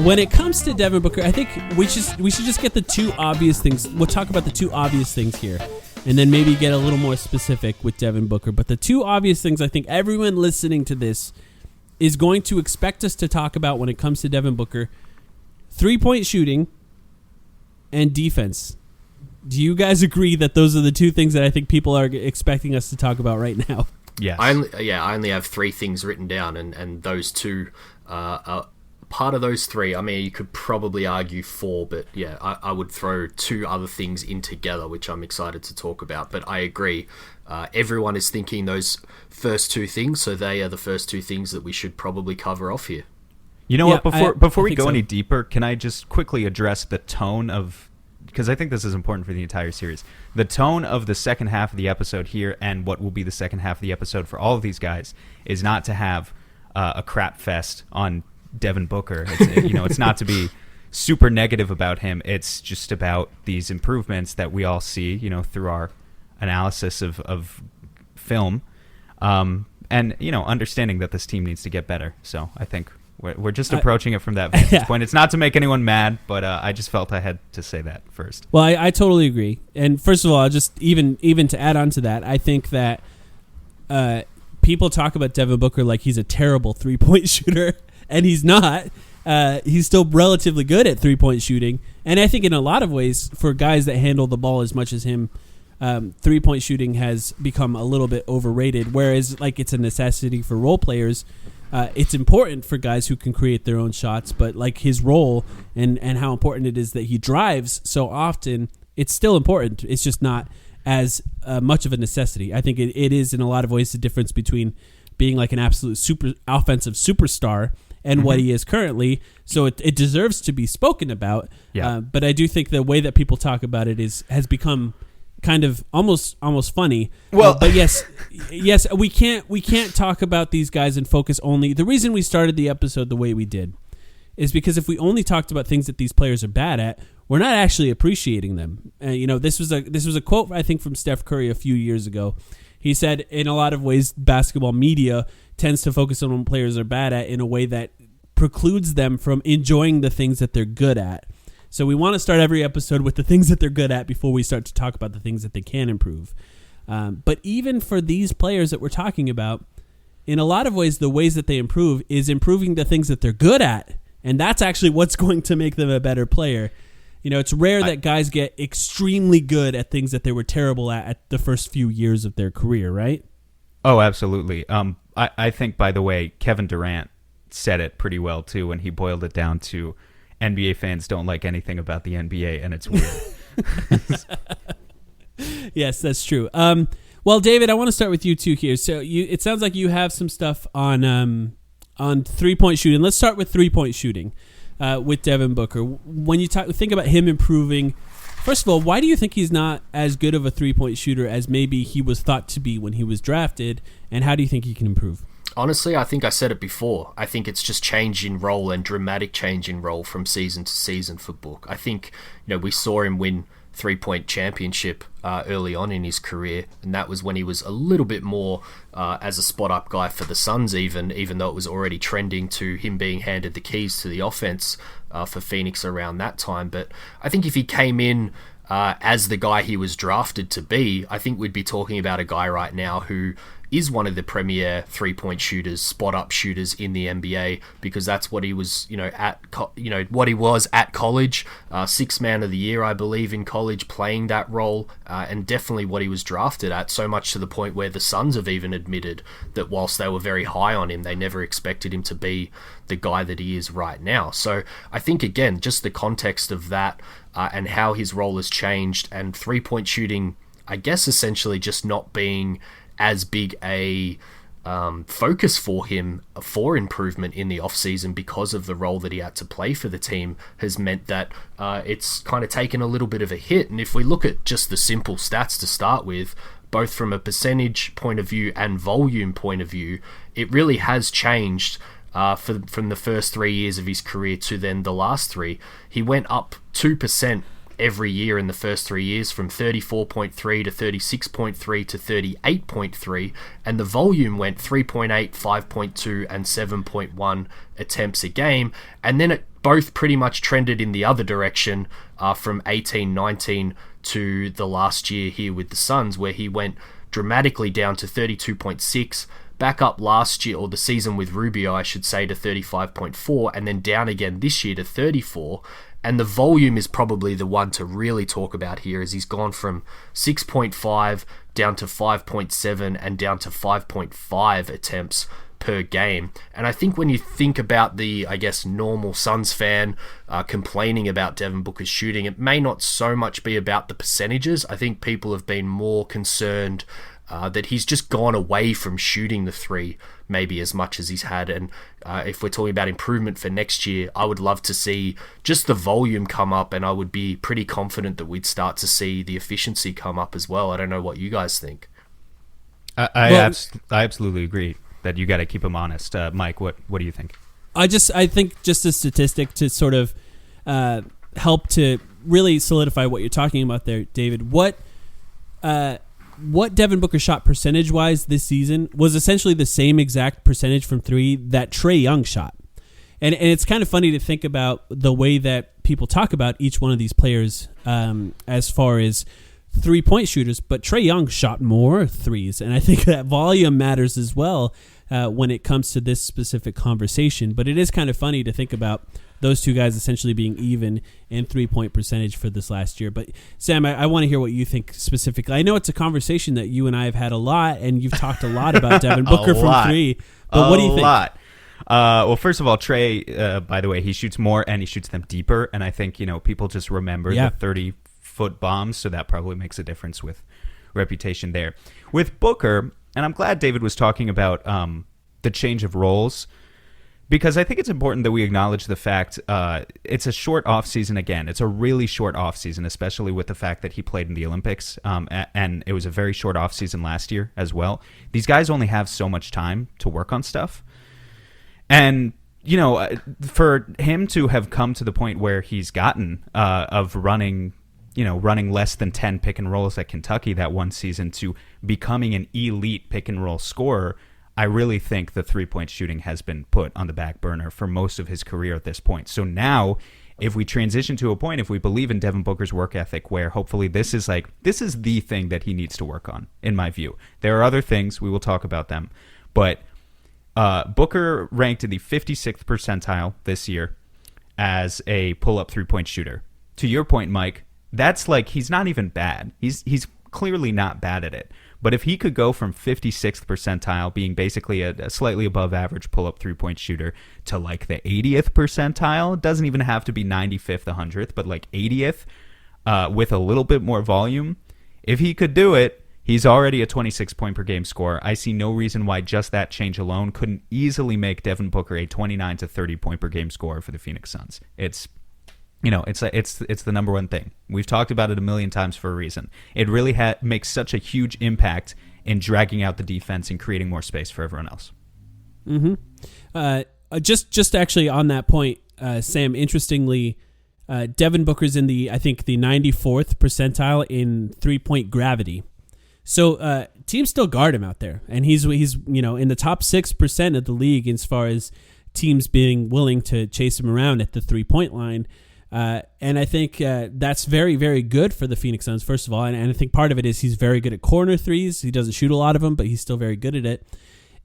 when it comes to Devin Booker, I think we should just get the two obvious things. We'll talk about the two obvious things here, and then maybe get a little more specific with Devin Booker. But the two obvious things I think everyone listening to this is going to expect us to talk about when it comes to Devin Booker: 3-point shooting and defense. Do you guys agree that those are the two things that I think people are expecting us to talk about right now? Yes. I only have 3 things written down, and those two are part of those three. I mean, you could probably argue four, but yeah, I would throw two other things in together, which I'm excited to talk about. But I agree. Everyone is thinking those first two things, so they are the first two things that we should probably cover off here. You know what? Before we go any so. deeper, can I just quickly address the tone of, because I think this is important for the entire series, the tone of the second half of the episode here and what will be the second half of the episode for all of these guys is not to have a crap fest on Devin Booker. It's not to be super negative about him. It's just about these improvements that we all see, through our analysis of film, and understanding that this team needs to get better. So I think we're just approaching it from that vantage point. It's not to make anyone mad, but I just felt I had to say that first. Well, I totally agree. And first of all, just even to add on to that, I think that people talk about Devin Booker like he's a terrible 3-point shooter, and he's not. He's still relatively good at 3-point shooting. And I think in a lot of ways, for guys that handle the ball as much as him, 3-point shooting has become a little bit overrated, whereas like it's a necessity for role players. It's important for guys who can create their own shots, but like his role and how important it is that he drives so often, it's still important. It's just not as much of a necessity. I think it is in a lot of ways the difference between being like an absolute super offensive superstar and what he is currently. So it deserves to be spoken about. Yeah. But I do think the way that people talk about it has become kind of almost funny. Well, but yes, we can't talk about these guys and focus only. The reason we started the episode the way we did is because if we only talked about things that these players are bad at, we're not actually appreciating them. This was a quote I think from Steph Curry a few years ago. He said, in a lot of ways, basketball media tends to focus on what players are bad at in a way that precludes them from enjoying the things that they're good at. So we want to start every episode with the things that they're good at before we start to talk about the things that they can improve. But even for these players that we're talking about, in a lot of ways, the ways that they improve is improving the things that they're good at. And that's actually what's going to make them a better player. It's rare that guys get extremely good at things that they were terrible at the first few years of their career, right? Oh, absolutely. I think, by the way, Kevin Durant said it pretty well, too, when he boiled it down to NBA fans don't like anything about the NBA, and it's weird. Yes, that's true. Well, David, I want to start with you, too, here. So it sounds like you have some stuff on 3-point shooting. Let's start with 3-point shooting. With Devin Booker. When you think about him improving, first of all, why do you think he's not as good of a 3-point shooter as maybe he was thought to be when he was drafted, and how do you think he can improve? Honestly, I think I said it before. I think it's just change in role and dramatic change in role from season to season for Book. I think we saw him win 3-point championship early on in his career, and that was when he was a little bit more as a spot-up guy for the Suns, even though it was already trending to him being handed the keys to the offense for Phoenix around that time. But I think if he came in as the guy he was drafted to be, I think we'd be talking about a guy right now who is one of the premier 3-point shooters, spot-up shooters in the NBA, because that's what he was, what he was at college. Sixth man of the year, I believe, in college, playing that role, and definitely what he was drafted at, so much to the point where the Suns have even admitted that whilst they were very high on him, they never expected him to be the guy that he is right now. So I think, again, just the context of that and how his role has changed, and 3-point shooting, I guess, essentially just not being as big a focus for him for improvement in the offseason because of the role that he had to play for the team, has meant that it's kind of taken a little bit of a hit. And if we look at just the simple stats to start with, both from a percentage point of view and volume point of view, it really has changed from the first 3 years of his career to then the last 3. He went up 2% every year in the first 3 years, from 34.3 to 36.3 to 38.3, and the volume went 3.8, 5.2, and 7.1 attempts a game, and then it both pretty much trended in the other direction from 18-19 to the last year here with the Suns, where he went dramatically down to 32.6, back up last year, or the season with Rubio, I should say, to 35.4, and then down again this year to 34. And the volume is probably the one to really talk about here, as he's gone from 6.5 down to 5.7 and down to 5.5 attempts per game. And I think when you think about the, I guess, normal Suns fan complaining about Devin Booker's shooting, it may not so much be about the percentages. I think people have been more concerned that he's just gone away from shooting the three maybe as much as he's had. And if we're talking about improvement for next year, I would love to see just the volume come up, and I would be pretty confident that we'd start to see the efficiency come up as well. I don't know what you guys think. I absolutely agree that you got to keep him honest. Mike, what do you think? I think just a statistic to sort of help to really solidify what you're talking about there, David. What Devin Booker shot percentage-wise this season was essentially the same exact percentage from three that Trae Young shot. And it's kind of funny to think about the way that people talk about each one of these players as far as three-point shooters, but Trae Young shot more threes, and I think that volume matters as well when it comes to this specific conversation. But it is kind of funny to think about those two guys essentially being even in three-point percentage for this last year. But Sam, I want to hear what you think specifically. I know it's a conversation that you and I have had a lot, and you've talked a lot about Devin Booker from three. But what do you think? A lot. Well, first of all, Trae, by the way, he shoots more and he shoots them deeper, and I think people just remember the 30-foot bombs, so that probably makes a difference with reputation there. With Booker, and I'm glad David was talking about the change of roles, because I think it's important that we acknowledge the fact it's a short offseason again. It's a really short offseason, especially with the fact that he played in the Olympics, and it was a very short offseason last year as well. These guys only have so much time to work on stuff. And, for him to have come to the point where he's gotten of running less than 10 pick and rolls at Kentucky that one season to becoming an elite pick and roll scorer, I really think the three-point shooting has been put on the back burner for most of his career at this point. So now, if we transition to a point, if we believe in Devin Booker's work ethic, where hopefully this is the thing that he needs to work on, in my view. There are other things, we will talk about them, but Booker ranked in the 56th percentile this year as a pull-up three-point shooter. To your point, Mike, that's he's not even bad. He's clearly not bad at it. But if he could go from 56th percentile, being basically a slightly above average pull-up three-point shooter, to the 80th percentile, it doesn't even have to be 95th, 100th, but 80th, with a little bit more volume, if he could do it, he's already a 26-point per game scorer. I see no reason why just that change alone couldn't easily make Devin Booker a 29 to 30 point per game scorer for the Phoenix Suns. It's the number one thing. We've talked about it a million times for a reason. It really makes such a huge impact in dragging out the defense and creating more space for everyone else. Mm-hmm. Just actually on that point, Sam, interestingly, Devin Booker's in the 94th percentile in three-point gravity. So teams still guard him out there, and he's in the top 6% of the league as far as teams being willing to chase him around at the three-point line. And I think that's very, very good for the Phoenix Suns, first of all. And I think part of it is he's very good at corner threes. He doesn't shoot a lot of them, but he's still very good at it.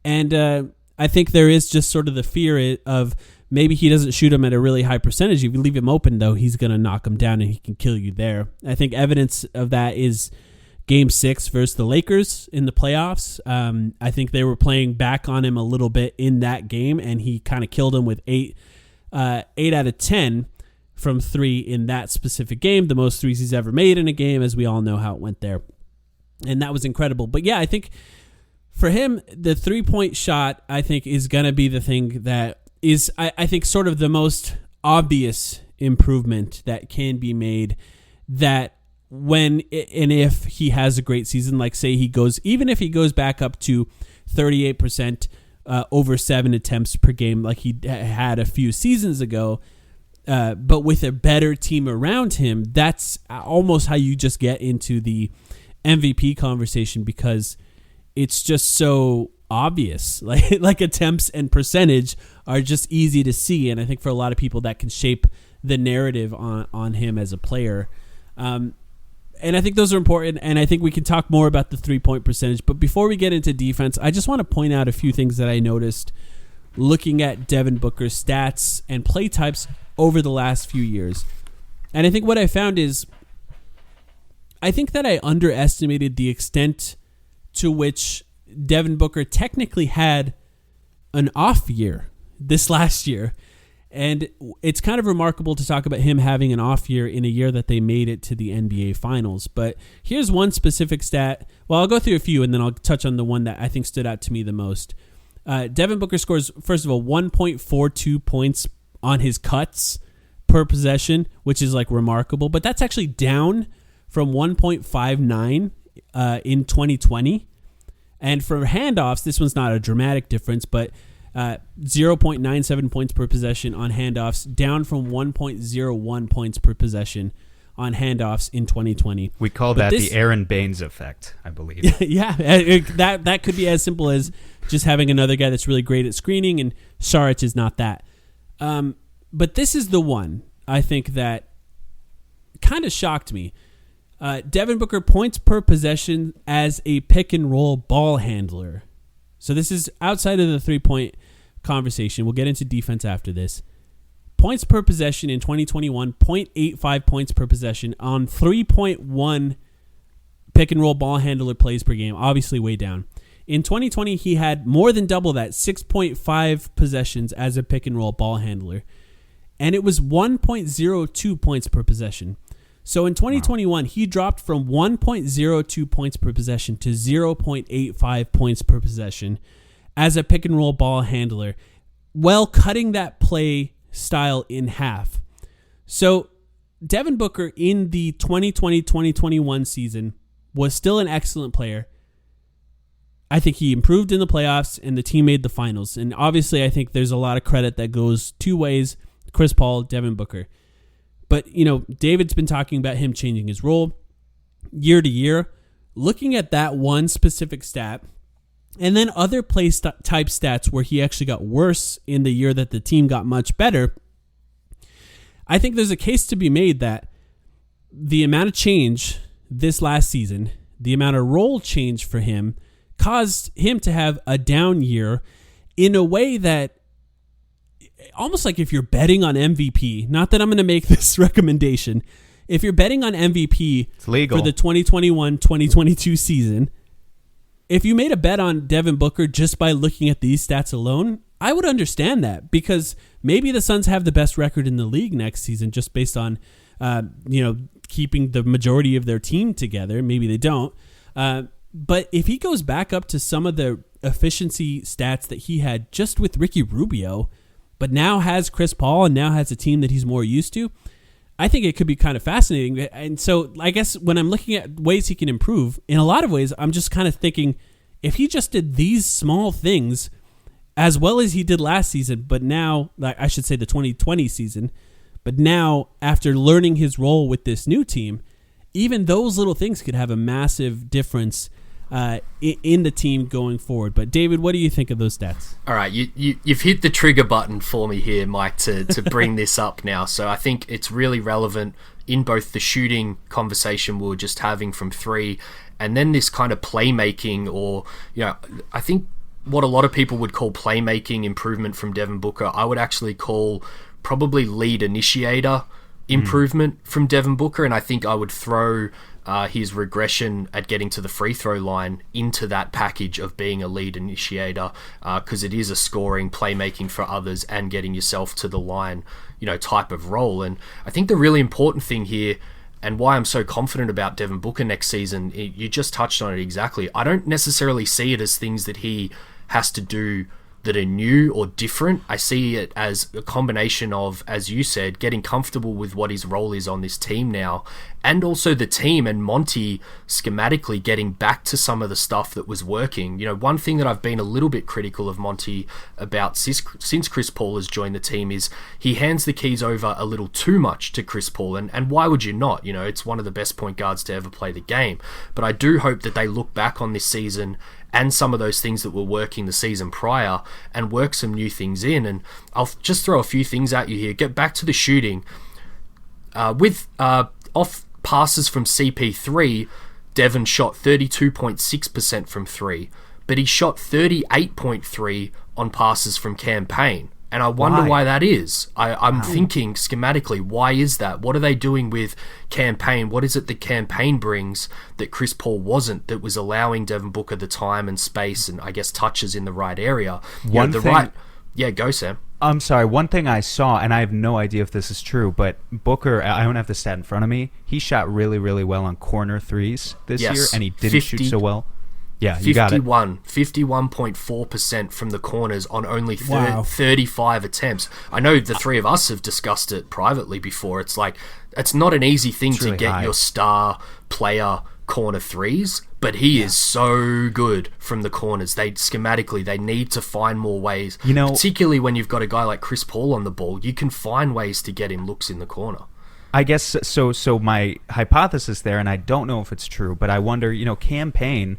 And I think there is just sort of the fear of maybe he doesn't shoot them at a really high percentage. If you leave him open, though, he's going to knock them down and he can kill you there. I think evidence of that is Game 6 versus the Lakers in the playoffs. I think they were playing back on him a little bit in that game, and he kind of killed him with 8 out of 10 from three in that specific game, the most threes he's ever made in a game, as we all know how it went there. And that was incredible. But yeah, I think for him, the three-point shot, I think, is going to be the thing that is, I think, sort of the most obvious improvement that can be made, that when and if he has a great season, say even if he goes back up to 38% over 7 attempts per game like he had a few seasons ago, but with a better team around him, that's almost how you just get into the MVP conversation, because it's just so obvious. Like attempts and percentage are just easy to see, and I think for a lot of people that can shape the narrative on him as a player. And I think those are important, and I think we can talk more about the three-point percentage. But before we get into defense, I just want to point out a few things that I noticed looking at Devin Booker's stats and play types over the last few years. And I think what I found is, I think that I underestimated the extent to which Devin Booker technically had an off year this last year. And it's kind of remarkable to talk about him having an off year in a year that they made it to the NBA Finals. But here's one specific stat. Well, I'll go through a few, and then I'll touch on the one that I think stood out to me the most. Devin Booker scores, first of all, 1.42 points on his cuts per possession, which is like remarkable. But that's actually down from 1.59 in 2020. And for handoffs, this one's not a dramatic difference, but 0.97 points per possession on handoffs, down from 1.01 points per possession on handoffs in 2020. We call that the Aaron Baines effect, I believe. Yeah, that could be as simple as just having another guy that's really great at screening, and Saric is not that. But this is the one I think that kind of shocked me. Devin Booker points per possession as a pick and roll ball handler. So this is outside of the 3-point conversation. We'll get into defense after this. Points per possession in 2021, 0.85 points per possession on 3.1 pick and roll ball handler plays per game, obviously way down. In 2020, he had more than double that, 6.5 possessions as a pick and roll ball handler. And it was 1.02 points per possession. So in 2021, he dropped from 1.02 points per possession to 0.85 points per possession as a pick and roll ball handler, while cutting that play style in half. So Devin Booker in the 2020-2021 season was still an excellent player. I think he improved in the playoffs and the team made the finals. And obviously, I think there's a lot of credit that goes two ways: Chris Paul, Devin Booker. But, David's been talking about him changing his role year to year. Looking at that one specific stat, and then other play type stats where he actually got worse in the year that the team got much better, I think there's a case to be made that the amount of change this last season, the amount of role change for him, caused him to have a down year in a way that almost like if you're betting on MVP, not that I'm going to make this recommendation, if you're betting on MVP it's legal. For the 2021-2022 season, if you made a bet on Devin Booker just by looking at these stats alone, I would understand that, because maybe the Suns have the best record in the league next season just based on, keeping the majority of their team together. Maybe they don't. But if he goes back up to some of the efficiency stats that he had just with Ricky Rubio, but now has Chris Paul and now has a team that he's more used to, I think it could be kind of fascinating. And so I guess when I'm looking at ways he can improve, in a lot of ways, I'm just kind of thinking, if he just did these small things as well as he did last season, but now, I should say the 2020 season, but now after learning his role with this new team, even those little things could have a massive difference in the team going forward. But David, what do you think of those stats? All right, you've hit the trigger button for me here, Mike, to bring this up now. So I think it's really relevant in both the shooting conversation we were just having from three, and then this kind of playmaking, or I think what a lot of people would call playmaking improvement from Devin Booker, I would actually call probably lead initiator improvement from Devin Booker, and I think I would throw his regression at getting to the free throw line into that package of being a lead initiator, because it is a scoring, playmaking for others, and getting yourself to the line, type of role. And I think the really important thing here, and why I'm so confident about Devin Booker next season, you just touched on it exactly. I don't necessarily see it as things that he has to do that are new or different. I see it as a combination of, as you said, getting comfortable with what his role is on this team now, and also the team and Monty schematically getting back to some of the stuff that was working. One thing that I've been a little bit critical of Monty about since Chris Paul has joined the team is he hands the keys over a little too much to Chris Paul, and why would you not? It's one of the best point guards to ever play the game. But I do hope that they look back on this season and some of those things that were working the season prior and work some new things in. And I'll just throw a few things at you here. Get back to the shooting. With off passes from CP3, Devin shot 32.6% from three, but he shot 38.3% on passes from Cam Payne. And I wonder why that is. I'm thinking schematically, why is that? What are they doing with campaign? What is it that campaign brings that Chris Paul wasn't, that was allowing Devin Booker the time and space and I guess touches in the right area? Yeah, go Sam. I'm sorry. One thing I saw, and I have no idea if this is true, but Booker, I don't have the stat in front of me. He shot really, really well on corner threes this year, and he didn't shoot so well. Yeah, you got it. 51.4% from the corners on only 35 attempts. I know the three of us have discussed it privately before. It's like, it's not an easy thing to get your star player corner threes, but he is so good from the corners. They need to find more ways. Particularly when you've got a guy like Chris Paul on the ball, you can find ways to get him looks in the corner. I guess so. So my hypothesis there, and I don't know if it's true, but I wonder. Campaign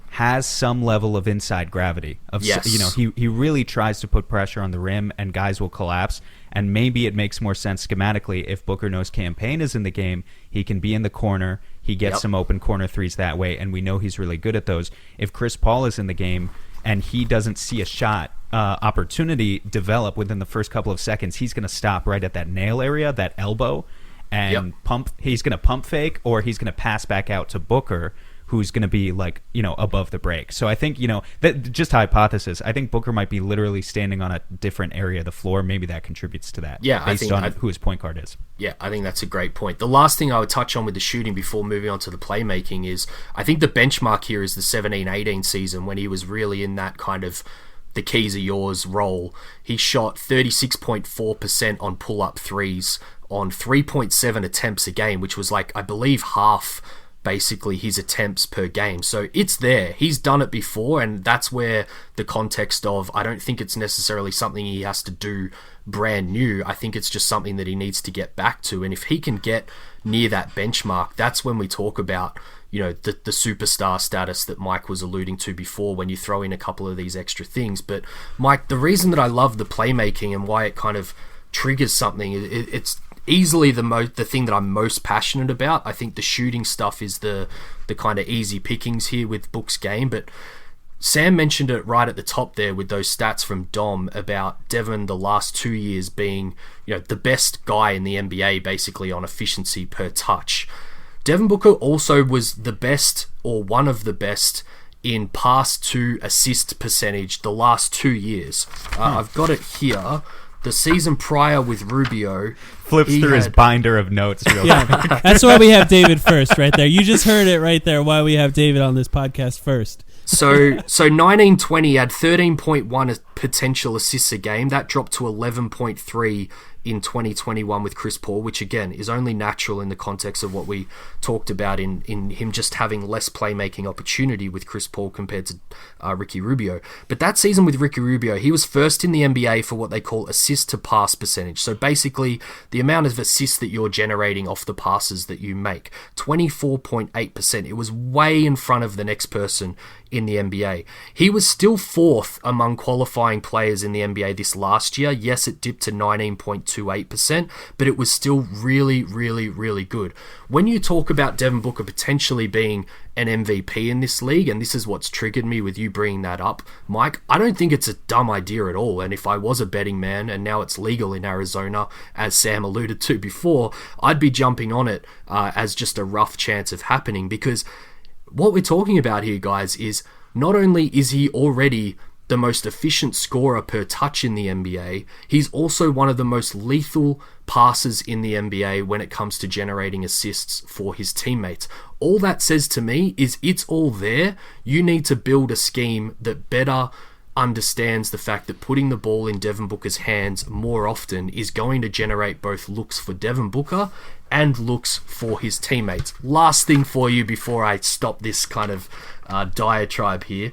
has some level of inside gravity. He really tries to put pressure on the rim, and guys will collapse. And maybe it makes more sense schematically if Booker knows campaign is in the game. He can be in the corner. He gets some open corner threes that way, and we know he's really good at those. If Chris Paul is in the game and he doesn't see a shot opportunity develop within the first couple of seconds, he's going to stop right at that nail area, that elbow, and pump. He's going to pump fake, or he's going to pass back out to Booker, who's going to be above the break. So I think, that just hypothesis, I think Booker might be literally standing on a different area of the floor. Maybe that contributes to that. Yeah, based on who his point guard is. Yeah, I think that's a great point. The last thing I would touch on with the shooting before moving on to the playmaking is, I think the benchmark here is the 17-18 season, when he was really in that kind of the keys are yours role. He shot 36.4% on pull-up threes on 3.7 attempts a game, which was I believe half basically his attempts per game. So it's there. He's done it before, and that's where the context of, I don't think it's necessarily something he has to do brand new. I think it's just something that he needs to get back to. And if he can get near that benchmark, that's when we talk about, the superstar status that Mike was alluding to before, when you throw in a couple of these extra things. But Mike, the reason that I love the playmaking and why it kind of triggers something, it's easily the thing that I'm most passionate about. I think the shooting stuff is the kind of easy pickings here with Book's game, but Sam mentioned it right at the top there with those stats from Dom about Devin the last 2 years being, the best guy in the NBA basically on efficiency per touch. Devin Booker also was the best, or one of the best, in pass to assist percentage the last 2 years. I've got it here. The season prior with Rubio, flips through his binder of notes real quick. That's why we have David first right there. You just heard it right there, why we have David on this podcast first. So 19-20 had 13.1 potential assists a game. That dropped to 11.3 in 2021 with Chris Paul, which again is only natural in the context of what we talked about in him just having less playmaking opportunity with Chris Paul compared to Ricky Rubio. But that season with Ricky Rubio, he was first in the NBA for what they call assist to pass percentage. So basically the amount of assists that you're generating off the passes that you make, 24.8%. It was way in front of the next person in the NBA. He was still fourth among qualifying players in the NBA this last year. Yes, it dipped to 19.28%, but it was still really, really, really good. When you talk about Devin Booker potentially being an MVP in this league, and this is what's triggered me with you bringing that up, Mike, I don't think it's a dumb idea at all. And if I was a betting man, and now it's legal in Arizona, as Sam alluded to before, I'd be jumping on it as just a rough chance of happening, because what we're talking about here, guys, is not only is he already the most efficient scorer per touch in the NBA, he's also one of the most lethal passers in the NBA when it comes to generating assists for his teammates. All that says to me is it's all there. You need to build a scheme that better understands the fact that putting the ball in Devin Booker's hands more often is going to generate both looks for Devin Booker and looks for his teammates. Last thing for you before I stop this kind of diatribe here.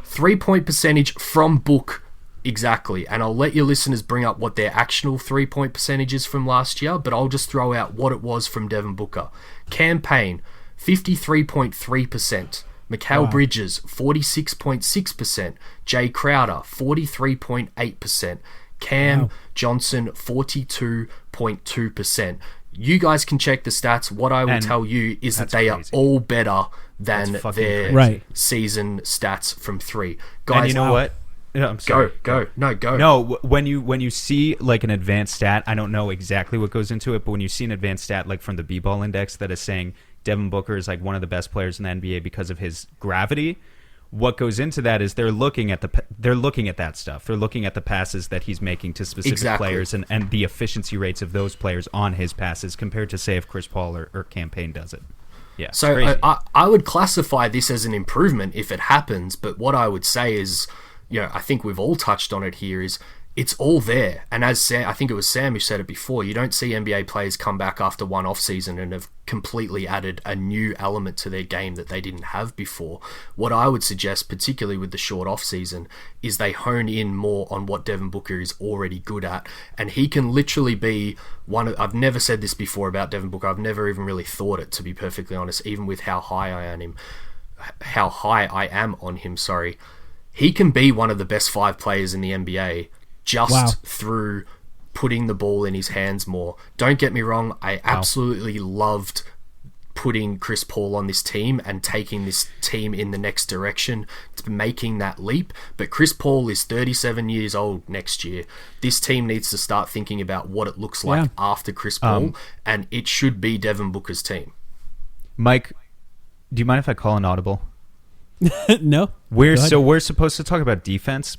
3-point percentage from Book, exactly. And I'll let your listeners bring up what their actual 3-point percentage is from last year, but I'll just throw out what it was from Devin Booker. Campaign, 53.3%. Mikal Bridges, 46.6%. Jay Crowder, 43.8%. Cam Johnson, 42.2%. You guys can check the stats. What I will tell you is that they are all better than their season stats from three. Guys, and you know what? I'm sorry. Go. No, go. No, when you see like an advanced stat, I don't know exactly what goes into it, but when you see an advanced stat like from the B-ball index that is saying Devin Booker is like one of the best players in the NBA because of his gravity, what goes into that is they're looking at that stuff. They're looking at the passes that he's making to specific players and the efficiency rates of those players on his passes compared to, say, if Chris Paul or Campaign does it. Yeah. So I would classify this as an improvement if it happens, but what I would say is, I think we've all touched on it here, is it's all there. And as I think it was Sam who said it before, you don't see NBA players come back after one off season and have completely added a new element to their game that they didn't have before. What I would suggest, particularly with the short off season, is they hone in more on what Devin Booker is already good at. And he can literally be I've never said this before about Devin Booker. I've never even really thought it, to be perfectly honest, even with how high I am on him. He can be one of the best 5 players in the NBA just through putting the ball in his hands more. Don't get me wrong, I absolutely loved putting Chris Paul on this team and taking this team in the next direction, to making that leap. But Chris Paul is 37 years old next year. This team needs to start thinking about what it looks like after Chris Paul, and it should be Devin Booker's team. Mike, do you mind if I call an audible? No. We're supposed to talk about defense,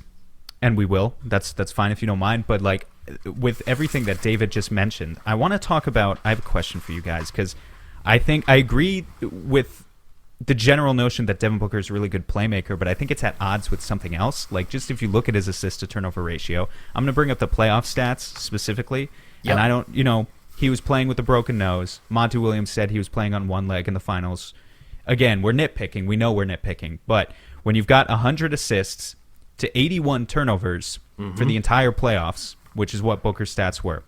and we will. That's fine if you don't mind. But like with everything that David just mentioned, I want to talk about. I have a question for you guys, because I think I agree with the general notion that Devin Booker is a really good playmaker, but I think it's at odds with something else. Like, just if you look at his assist to turnover ratio, I'm going to bring up the playoff stats specifically. Yep. And I don't, he was playing with a broken nose. Monty Williams said he was playing on one leg in the finals. Again, we're nitpicking. We know we're nitpicking. But when you've got 100 assists to 81 turnovers for the entire playoffs, which is what Booker's stats were,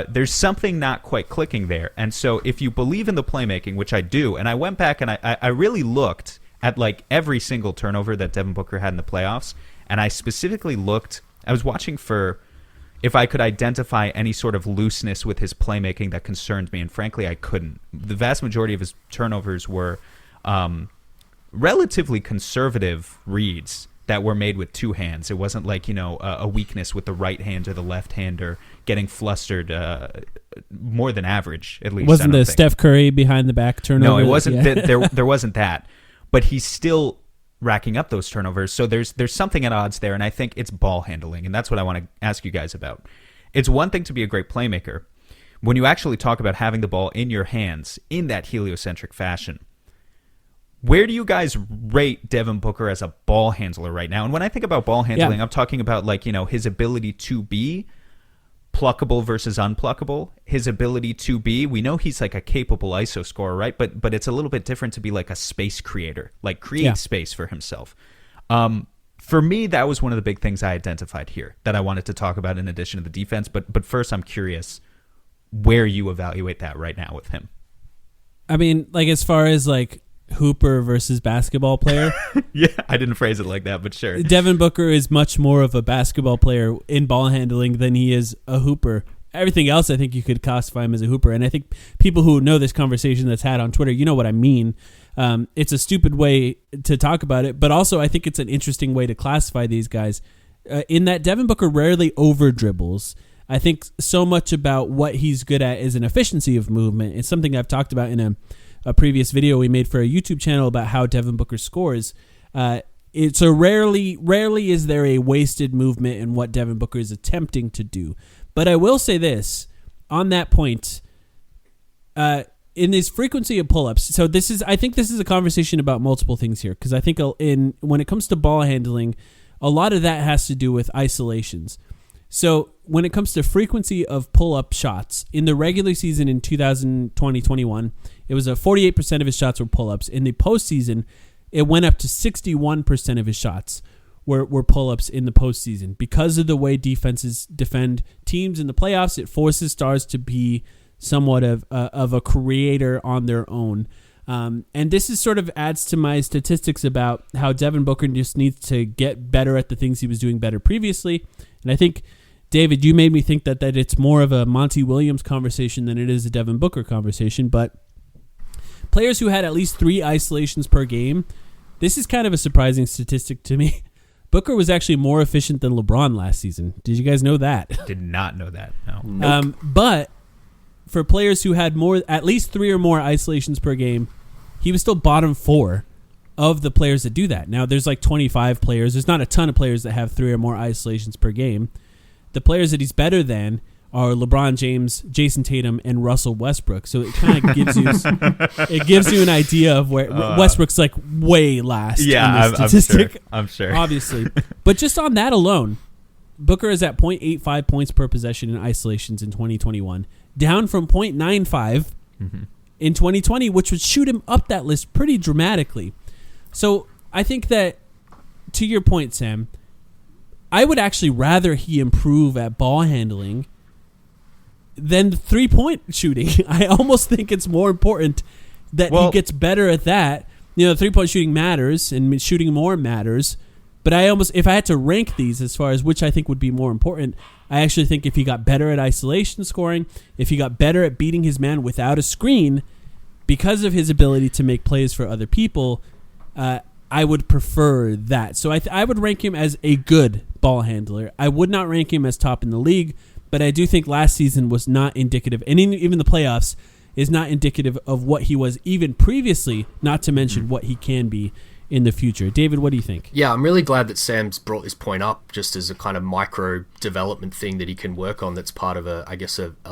there's something not quite clicking there. And so if you believe in the playmaking, which I do, and I went back and I really looked at like every single turnover that Devin Booker had in the playoffs, and I specifically looked, I was watching for if I could identify any sort of looseness with his playmaking that concerned me, and frankly, I couldn't. The vast majority of his turnovers were relatively conservative reads that were made with two hands. It wasn't like, a weakness with the right hand or the left hand, or getting flustered more than average, at least. Wasn't the Steph Curry behind the back turnover? No, it wasn't. Yeah. There wasn't that. But he's still racking up those turnovers. So there's something at odds there, and I think it's ball handling, and that's what I want to ask you guys about. It's one thing to be a great playmaker. When you actually talk about having the ball in your hands in that heliocentric fashion, where do you guys rate Devin Booker as a ball handler right now? And when I think about ball handling, I'm talking about his ability to be pluckable versus unpluckable. His ability to be, we know he's like a capable ISO scorer, right? But it's a little bit different to be like a space creator, like create space for himself. For me, that was one of the big things I identified here that I wanted to talk about in addition to the defense. But first, I'm curious where you evaluate that right now with him. I mean, like as far as like Hooper versus basketball player. Yeah, I didn't phrase it like that, but sure. Devin Booker is much more of a basketball player in ball handling than he is a hooper. Everything else, I think you could classify him as a hooper. And I think people who know this conversation that's had on Twitter, you know what I mean. It's a stupid way to talk about it, but also I think it's an interesting way to classify these guys. In that Devin Booker rarely over dribbles. I think so much about what he's good at is an efficiency of movement. It's something I've talked about in a previous video we made for a YouTube channel about how Devin Booker scores. It's a rarely is there a wasted movement in what Devin Booker is attempting to do. But I will say this on that point, in this frequency of pull-ups. So I think this is a conversation about multiple things here, because I think when it comes to ball handling, a lot of that has to do with isolations. So when it comes to frequency of pull-up shots, in the regular season in 2020-21, it was 48% of his shots were pull-ups. In the postseason, it went up to 61% of his shots were pull-ups in the postseason. Because of the way defenses defend teams in the playoffs, it forces stars to be somewhat of a creator on their own. And this is sort of adds to my statistics about how Devin Booker just needs to get better at the things he was doing better previously. And I think, David, you made me think that it's more of a Monty Williams conversation than it is a Devin Booker conversation. But players who had at least 3 isolations per game, this is kind of a surprising statistic to me. Booker was actually more efficient than LeBron last season. Did you guys know that? Did not know that. No. But for players who had at least 3 or more isolations per game, he was still bottom 4 of the players that do that. Now, there's like 25 players. There's not a ton of players that have 3 or more isolations per game. The players that he's better than are LeBron James, Jason Tatum, and Russell Westbrook. So it kind of gives you an idea of where Westbrook's like way last. Yeah, in this statistic, I'm sure. Obviously. But just on that alone, Booker is at 0.85 points per possession in isolations in 2021, down from 0.95 in 2020, which would shoot him up that list pretty dramatically. So I think that, to your point, Sam, I would actually rather he improve at ball handling than 3-point shooting. I almost think it's more important that he gets better at that. 3-point shooting matters, and shooting more matters. But if I had to rank these as far as which I think would be more important, I actually think if he got better at isolation scoring, if he got better at beating his man without a screen, because of his ability to make plays for other people, I would prefer that. So I would rank him as a good ball handler. I would not rank him as top in the league, but I do think last season was not indicative, and even the playoffs is not indicative of what he was even previously, not to mention what he can be in the future. David, what do you think? Yeah, I'm really glad that Sam's brought this point up just as a kind of micro development thing that he can work on that's part of a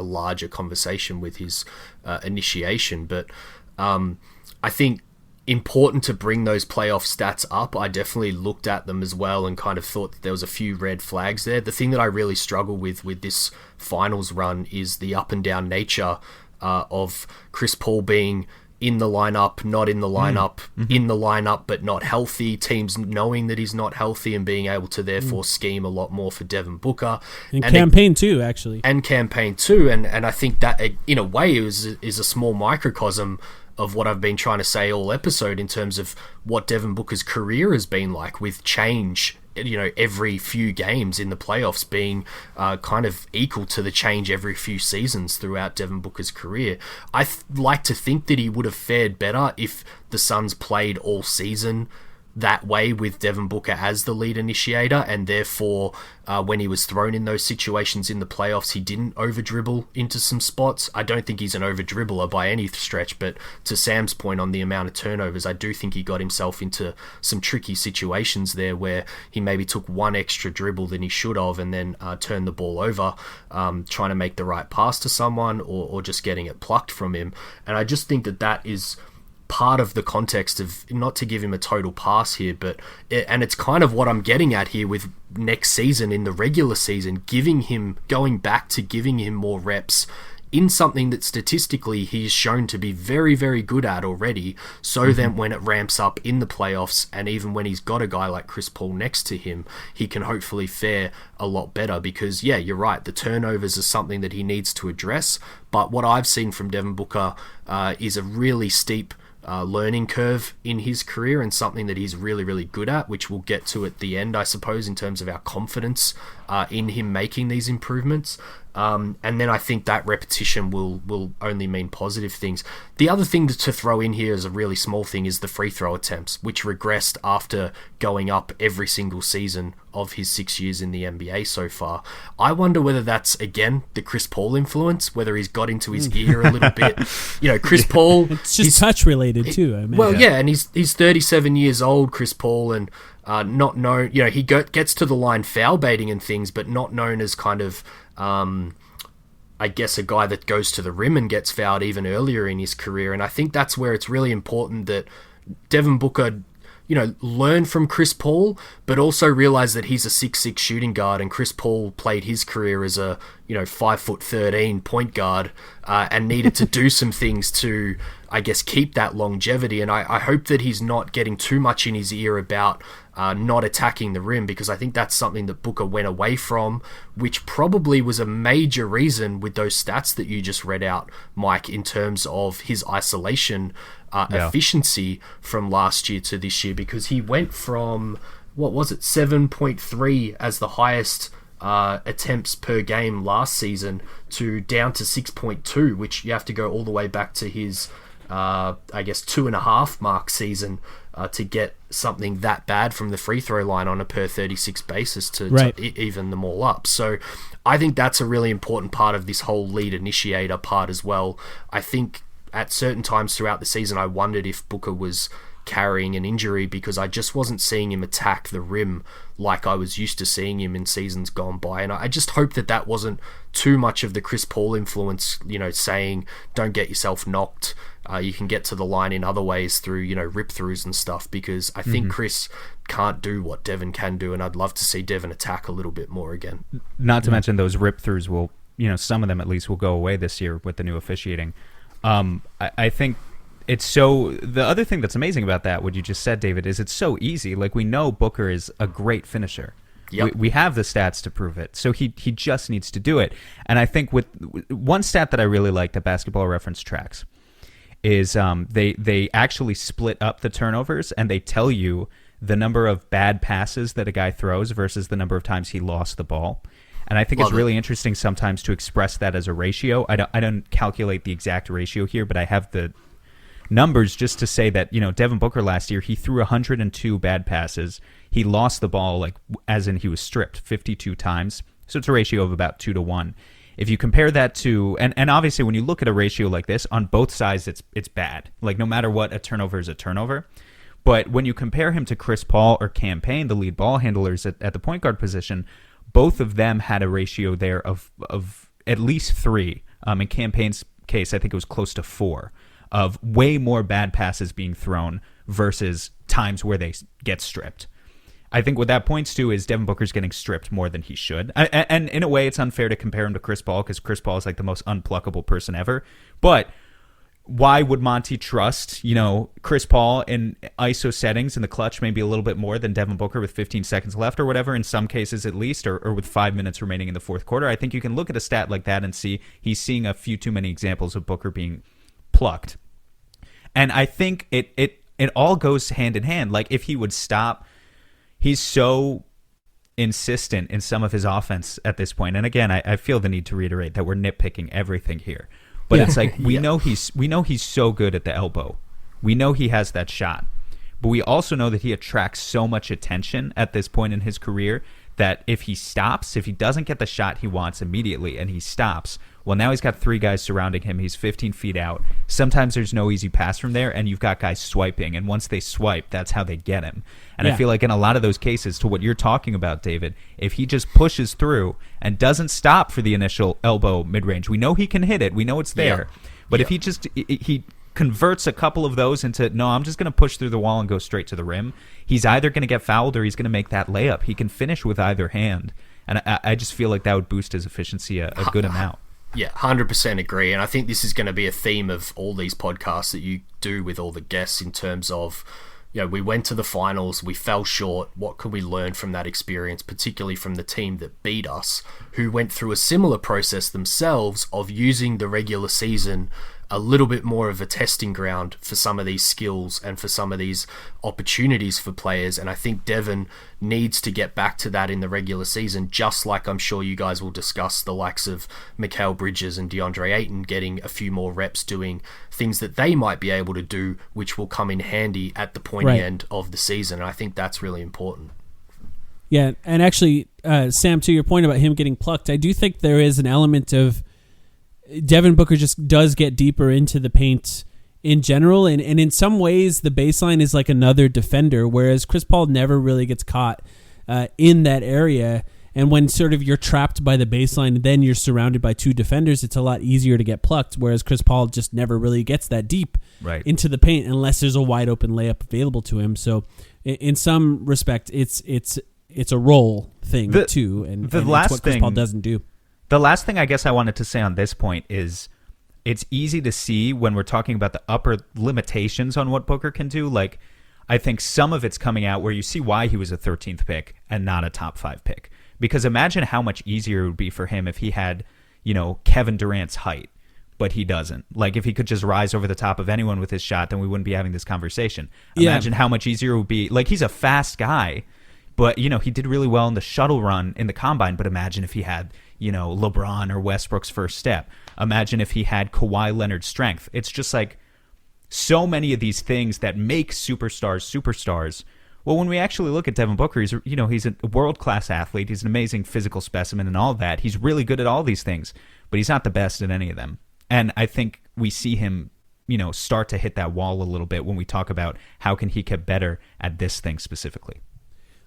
larger conversation with his initiation. But I think important to bring those playoff stats up. I definitely looked at them as well and kind of thought that there was a few red flags there. The thing that I really struggle with this finals run is the up and down nature of Chris Paul being in the lineup, not in the lineup, in the lineup but not healthy, teams knowing that he's not healthy and being able to therefore scheme a lot more for Devin Booker. And campaign too, actually. And campaign too, and I think that in a way is a small microcosm of what I've been trying to say all episode in terms of what Devin Booker's career has been like, with change, every few games in the playoffs being kind of equal to the change every few seasons throughout Devin Booker's career. I like to think that he would have fared better if the Suns played all season that way with Devin Booker as the lead initiator, and therefore when he was thrown in those situations in the playoffs, he didn't over-dribble into some spots. I don't think he's an over-dribbler by any stretch, but to Sam's point on the amount of turnovers, I do think he got himself into some tricky situations there where he maybe took one extra dribble than he should have and then turned the ball over, trying to make the right pass to someone or just getting it plucked from him. And I just think that is part of the context of, not to give him a total pass here, and it's kind of what I'm getting at here with next season in the regular season, going back to giving him more reps in something that statistically he's shown to be very, very good at already, so then when it ramps up in the playoffs, and even when he's got a guy like Chris Paul next to him, he can hopefully fare a lot better. Because yeah, you're right, the turnovers are something that he needs to address, but what I've seen from Devin Booker is a really steep learning curve in his career, and something that he's really, really good at, which we'll get to at the end, I suppose, in terms of our confidence in him making these improvements. And then I think that repetition will only mean positive things. The other thing to throw in here as a really small thing is the free throw attempts, which regressed after going up every single season of his 6 years in the NBA so far. I wonder whether that's, again, the Chris Paul influence, whether he's got into his ear a little bit. Chris Paul... It's just touch related too, I mean. Well, yeah, and he's 37 years old, Chris Paul, and not known... he gets to the line foul baiting and things, but not known as kind of... I guess a guy that goes to the rim and gets fouled even earlier in his career. And I think that's where it's really important that Devin Booker, learn from Chris Paul, but also realize that he's a 6'6" shooting guard, and Chris Paul played his career as a 5'13" point guard, and needed to do some things to, I guess, keep that longevity. And I hope that he's not getting too much in his ear about not attacking the rim, because I think that's something that Booker went away from, which probably was a major reason with those stats that you just read out, Mike, in terms of his isolation efficiency from last year to this year, because he went from, 7.3 as the highest attempts per game last season to down to 6.2, which you have to go all the way back to his 2.5 mark season to get something that bad from the free throw line on a per 36 basis to even them all up. So I think that's a really important part of this whole lead initiator part as well. I think at certain times throughout the season, I wondered if Booker was carrying an injury because I just wasn't seeing him attack the rim like I was used to seeing him in seasons gone by. And I just hope that wasn't too much of the Chris Paul influence, saying don't get yourself knocked. You can get to the line in other ways through, rip-throughs and stuff, because I think Chris can't do what Devin can do, and I'd love to see Devin attack a little bit more again. Not to mention those rip-throughs will, some of them at least will go away this year with the new officiating. I think the other thing that's amazing about that, what you just said, David, is it's so easy. Like, we know Booker is a great finisher. Yep. We have the stats to prove it. So he just needs to do it. And I think with one stat that I really like that Basketball Reference tracks is they actually split up the turnovers, and they tell you the number of bad passes that a guy throws versus the number of times he lost the ball. And I think it's really interesting sometimes to express that as a ratio. I don't calculate the exact ratio here, but I have the numbers just to say that, Devin Booker last year, he threw 102 bad passes. He lost the ball, as in he was stripped 52 times. So it's a ratio of about 2-to-1. If you compare that to, and obviously when you look at a ratio like this, on both sides it's bad. Like, no matter what, a turnover is a turnover. But when you compare him to Chris Paul or Cam Payne, the lead ball handlers at the point guard position, both of them had a ratio there of at least 3. In Cam Payne's case, I think it was close to 4, of way more bad passes being thrown versus times where they get stripped. I think what that points to is Devin Booker's getting stripped more than he should. And in a way, it's unfair to compare him to Chris Paul, because Chris Paul is like the most unpluckable person ever. But why would Monty trust, Chris Paul in ISO settings in the clutch maybe a little bit more than Devin Booker with 15 seconds left or whatever, in some cases at least, or with 5 minutes remaining in the fourth quarter? I think you can look at a stat like that and see he's seeing a few too many examples of Booker being plucked. And I think it all goes hand in hand. Like, if he would stop, he's so insistent in some of his offense at this point. And again, I feel the need to reiterate that we're nitpicking everything here. But it's like, we know he's so good at the elbow. We know he has that shot. But we also know that he attracts so much attention at this point in his career that if he stops, if he doesn't get the shot he wants immediately and he stops, well, now he's got 3 guys surrounding him. He's 15 feet out. Sometimes there's no easy pass from there, and you've got guys swiping. And once they swipe, that's how they get him. And I feel like in a lot of those cases, to what you're talking about, David, if he just pushes through and doesn't stop for the initial elbow mid-range, we know he can hit it. We know it's there. But if he converts a couple of those into, no, I'm just going to push through the wall and go straight to the rim, he's either going to get fouled or he's going to make that layup. He can finish with either hand. And I just feel like that would boost his efficiency a good amount. Yeah, 100% agree. And I think this is going to be a theme of all these podcasts that you do with all the guests, in terms of, we went to the finals, we fell short. What can we learn from that experience, particularly from the team that beat us, who went through a similar process themselves of using the regular season a little bit more of a testing ground for some of these skills and for some of these opportunities for players. And I think Devin needs to get back to that in the regular season, just like I'm sure you guys will discuss the likes of Mikal Bridges and DeAndre Ayton getting a few more reps doing things that they might be able to do, which will come in handy at the pointy end of the season. And I think that's really important. Yeah, and actually, Sam, to your point about him getting plucked, I do think there is an element of Devin Booker just does get deeper into the paint in general, and in some ways the baseline is like another defender, whereas Chris Paul never really gets caught in that area. And when sort of you're trapped by the baseline and then you're surrounded by 2 defenders, it's a lot easier to get plucked, whereas Chris Paul just never really gets that deep into the paint unless there's a wide open layup available to him. So in some respect, it's a role thing too, and it's what Chris Paul doesn't do. The last thing I guess I wanted to say on this point is it's easy to see when we're talking about the upper limitations on what Booker can do. Like, I think some of it's coming out where you see why he was a 13th pick and not a top 5 pick. Because imagine how much easier it would be for him if he had, Kevin Durant's height, but he doesn't. Like, if he could just rise over the top of anyone with his shot, then we wouldn't be having this conversation. Imagine how much easier it would be. Like, he's a fast guy, but, he did really well in the shuttle run in the combine. But imagine if he had, LeBron or Westbrook's first step. Imagine if he had Kawhi Leonard's strength. It's just like, so many of these things that make superstars. Well, when we actually look at Devin Booker, he's a world-class athlete. He's an amazing physical specimen and all that. He's really good at all these things, but he's not the best at any of them. And I think we see him, start to hit that wall a little bit when we talk about how can he get better at this thing specifically.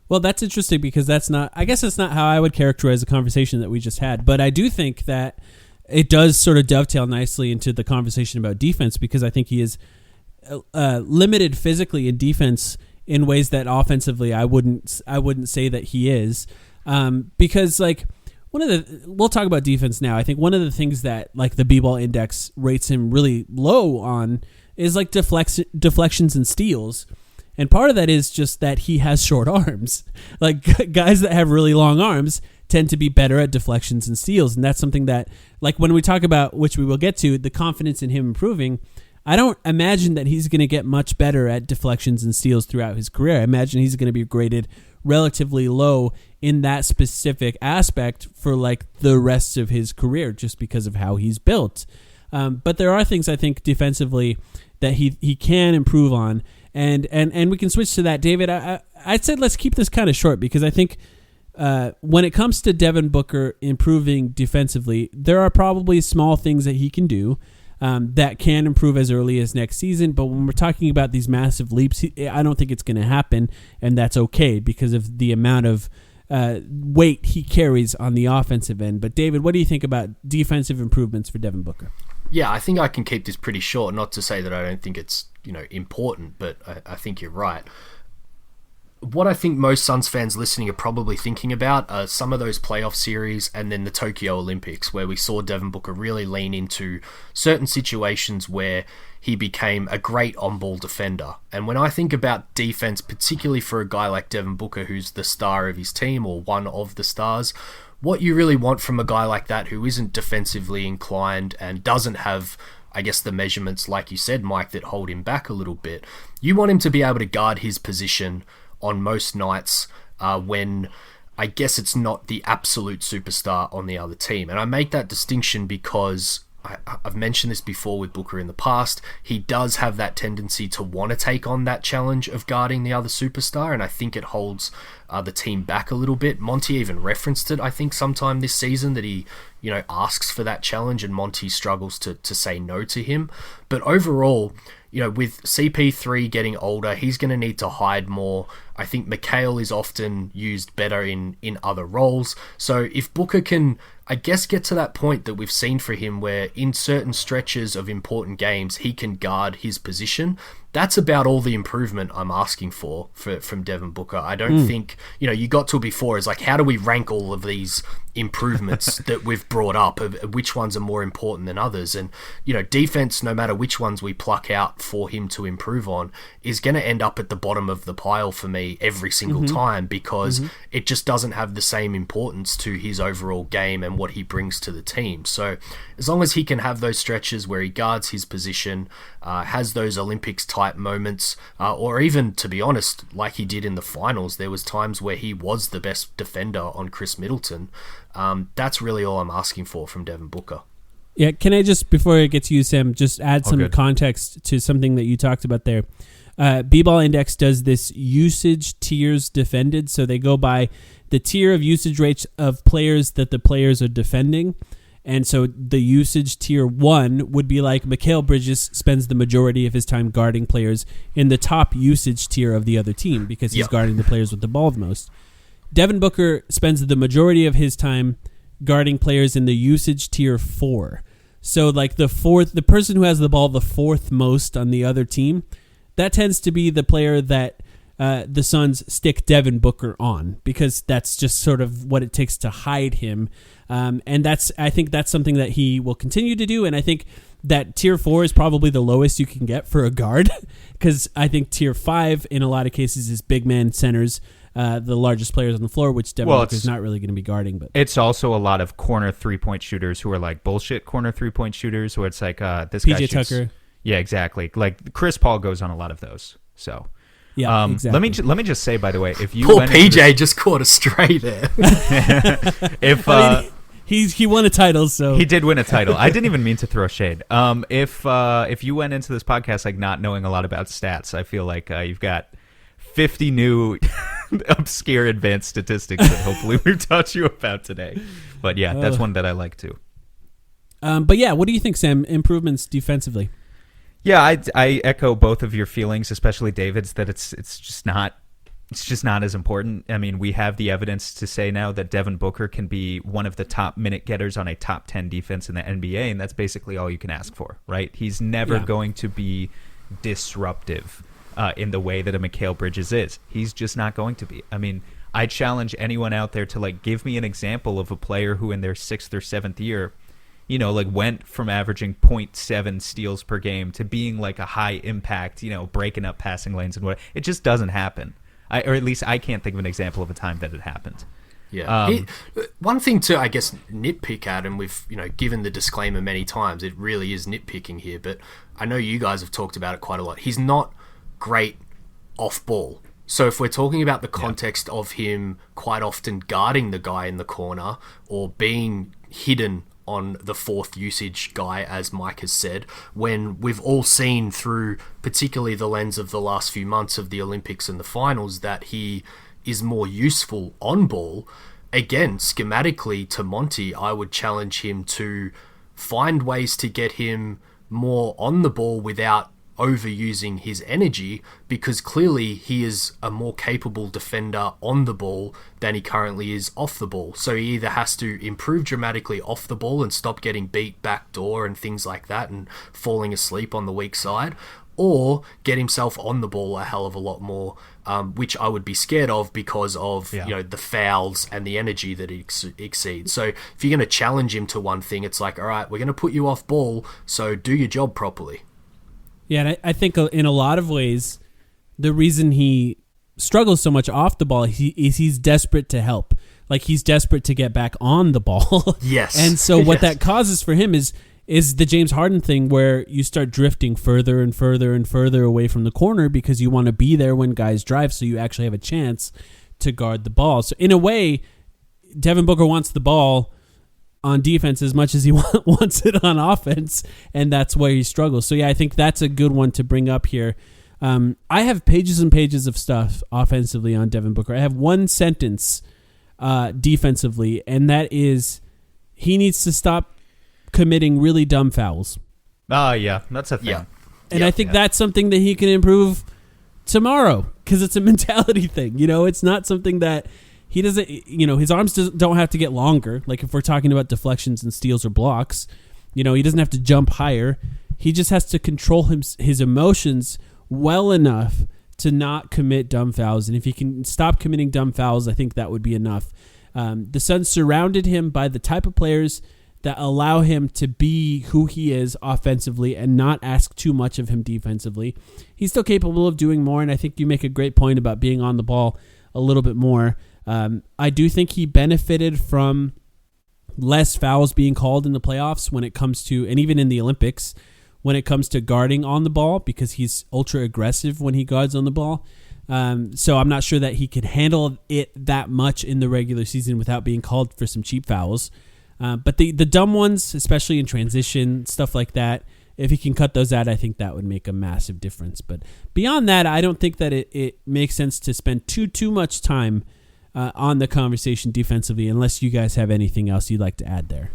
Well, that's interesting because that's not how I would characterize the conversation that we just had. But I do think that it does sort of dovetail nicely into the conversation about defense, because I think he is limited physically in defense in ways that offensively I wouldn't say that he is, because like we'll talk about defense now. I think one of the things that like the B-ball index rates him really low on is like deflections and steals. And part of that is just that he has short arms. Like guys that have really long arms tend to be better at deflections and steals. And that's something that, like when we talk about, which we will get to, the confidence in him improving, I don't imagine that he's going to get much better at deflections and steals throughout his career. I imagine he's going to be graded relatively low in that specific aspect for like the rest of his career, just because of how he's built. But there are things I think defensively that he can improve on. And we can switch to that. David, I said let's keep this kind of short, because I think when it comes to Devin Booker improving defensively, there are probably small things that he can do that can improve as early as next season. But when we're talking about these massive leaps, I don't think it's going to happen, and that's okay because of the amount of weight he carries on the offensive end. But David, what do you think about defensive improvements for Devin Booker? Yeah, I think I can keep this pretty short. Not to say that I don't think it's important, but I think you're right. What I think most Suns fans listening are probably thinking about are some of those playoff series and then the Tokyo Olympics, where we saw Devin Booker really lean into certain situations where he became a great on-ball defender. And when I think about defense, particularly for a guy like Devin Booker, who's the star of his team or one of the stars, what you really want from a guy like that who isn't defensively inclined and doesn't have, I guess, the measurements, like you said, Mike, that hold him back a little bit. You want him to be able to guard his position on most nights when I guess it's not the absolute superstar on the other team. And I make that distinction because I've mentioned this before with Booker in the past. He does have that tendency to want to take on that challenge of guarding the other superstar, and I think it holds the team back a little bit. Monty even referenced it, I think, sometime this season, that he asks for that challenge and Monty struggles to say no to him. But overall, with CP3 getting older, he's going to need to hide more. I think Mikal is often used better in other roles. So if Booker can, I guess, get to that point that we've seen for him where in certain stretches of important games, he can guard his position, that's about all the improvement I'm asking for from Devin Booker. I don't think, you got to it before, is like, how do we rank all of these improvements that we've brought up, of which ones are more important than others? And, defense, no matter which ones we pluck out for him to improve on, is going to end up at the bottom of the pile for me every single time, because it just doesn't have the same importance to his overall game and what he brings to the team. So as long as he can have those stretches where he guards his position, has those Olympics type moments, or even, to be honest, like he did in the finals, there was times where he was the best defender on Chris Middleton. That's really all I'm asking for from Devin Booker. Yeah, can I just, before I get to you, Sam, just add some context to something that you talked about there? B-Ball Index does this usage tiers defended, so they go by the tier of usage rates of players that the players are defending. And so the usage tier 1 would be like Mikal Bridges spends the majority of his time guarding players in the top usage tier of the other team because he's guarding the players with the ball the most. Devin Booker spends the majority of his time guarding players in the usage tier 4. So like the person who has the ball the fourth most on the other team, that tends to be the player that the Suns stick Devin Booker on, because that's just sort of what it takes to hide him. And I think that's something that he will continue to do. And I think that tier 4 is probably the lowest you can get for a guard, because I think tier 5 in a lot of cases is big man centers, the largest players on the floor, which Devin Booker is not really going to be guarding. But it's also a lot of corner 3-point shooters who are like bullshit corner 3-point shooters, where it's like this PJ guy shoots. Tucker. Yeah, exactly. Like Chris Paul goes on a lot of those. So yeah, exactly. Let me just say, by the way, if you poor PJ just caught a stray there. If He won a title, so he did win a title. I didn't even mean to throw shade. If you went into this podcast like not knowing a lot about stats, I feel like you've got 50 new obscure advanced statistics that hopefully we've taught you about today. But yeah, that's one that I like too. But yeah, what do you think, Sam? Improvements defensively? Yeah, I echo both of your feelings, especially David's, that it's just not as important. I mean, we have the evidence to say now that Devin Booker can be one of the top minute getters on a top 10 defense in the NBA, and that's basically all you can ask for, right? He's never going to be disruptive in the way that a Mikal Bridges is. He's just not going to be. I mean, I challenge anyone out there to like give me an example of a player who in their 6th or 7th year, you know, like went from averaging 0.7 steals per game to being like a high impact, you know, breaking up passing lanes and what. It just doesn't happen. Or at least I can't think of an example of a time that it happened. Yeah. One thing to, I guess, nitpick at, and we've, you know, given the disclaimer many times, it really is nitpicking here, but I know you guys have talked about it quite a lot. He's not great off ball. So if we're talking about the context of him quite often guarding the guy in the corner or being hidden on the 4th usage guy, as Mike has said, when we've all seen through particularly the lens of the last few months of the Olympics and the finals that he is more useful on ball, again, schematically to Monty, I would challenge him to find ways to get him more on the ball without overusing his energy, because clearly he is a more capable defender on the ball than he currently is off the ball. So he either has to improve dramatically off the ball and stop getting beat backdoor and things like that and falling asleep on the weak side, or get himself on the ball a hell of a lot more, which I would be scared of because of you know, the fouls and the energy that it exceeds. So if you're going to challenge him to one thing, it's like, all right, we're going to put you off ball, so do your job properly. Yeah, and I think in a lot of ways, the reason he struggles so much off the ball is he's desperate to help. Like, he's desperate to get back on the ball. Yes. And so what that causes for him is the James Harden thing, where you start drifting further and further and further away from the corner because you want to be there when guys drive so you actually have a chance to guard the ball. So in a way, Devin Booker wants the ball on defense as much as he wants it on offense, and that's where he struggles. So yeah, I think that's a good one to bring up here. I have pages and pages of stuff offensively on Devin Booker. I have one sentence defensively, and that is he needs to stop committing really dumb fouls. Oh, yeah, that's a thing. Yeah. And I think that's something that he can improve tomorrow, because it's a mentality thing. You know, it's not something that he doesn't, you know, his arms don't have to get longer. Like if we're talking about deflections and steals or blocks, you know, he doesn't have to jump higher. He just has to control his emotions well enough to not commit dumb fouls. And if he can stop committing dumb fouls, I think that would be enough. The Suns surrounded him by the type of players that allow him to be who he is offensively and not ask too much of him defensively. He's still capable of doing more, and I think you make a great point about being on the ball a little bit more. I do think he benefited from less fouls being called in the playoffs when it comes to, and even in the Olympics, when it comes to guarding on the ball, because he's ultra aggressive when he guards on the ball. So I'm not sure that he could handle it that much in the regular season without being called for some cheap fouls. But the dumb ones, especially in transition, stuff like that, if he can cut those out, I think that would make a massive difference. But beyond that, I don't think that it makes sense to spend too much time on the conversation defensively, unless you guys have anything else you'd like to add there.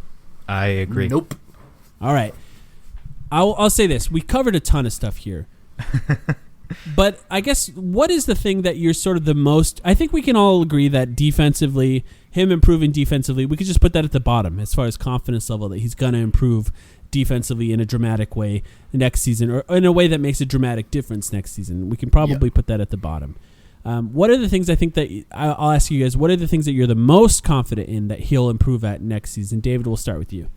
I agree. Nope. All right. I'll say this. We covered a ton of stuff here. But I guess, what is the thing that you're sort of the most... I think we can all agree that defensively, him improving defensively, we could just put that at the bottom as far as confidence level, that he's going to improve defensively in a dramatic way next season, or in a way that makes a dramatic difference next season. We can probably put that at the bottom. What are the things I think that... I'll ask you guys, what are the things that you're the most confident in that he'll improve at next season? David, we'll start with you.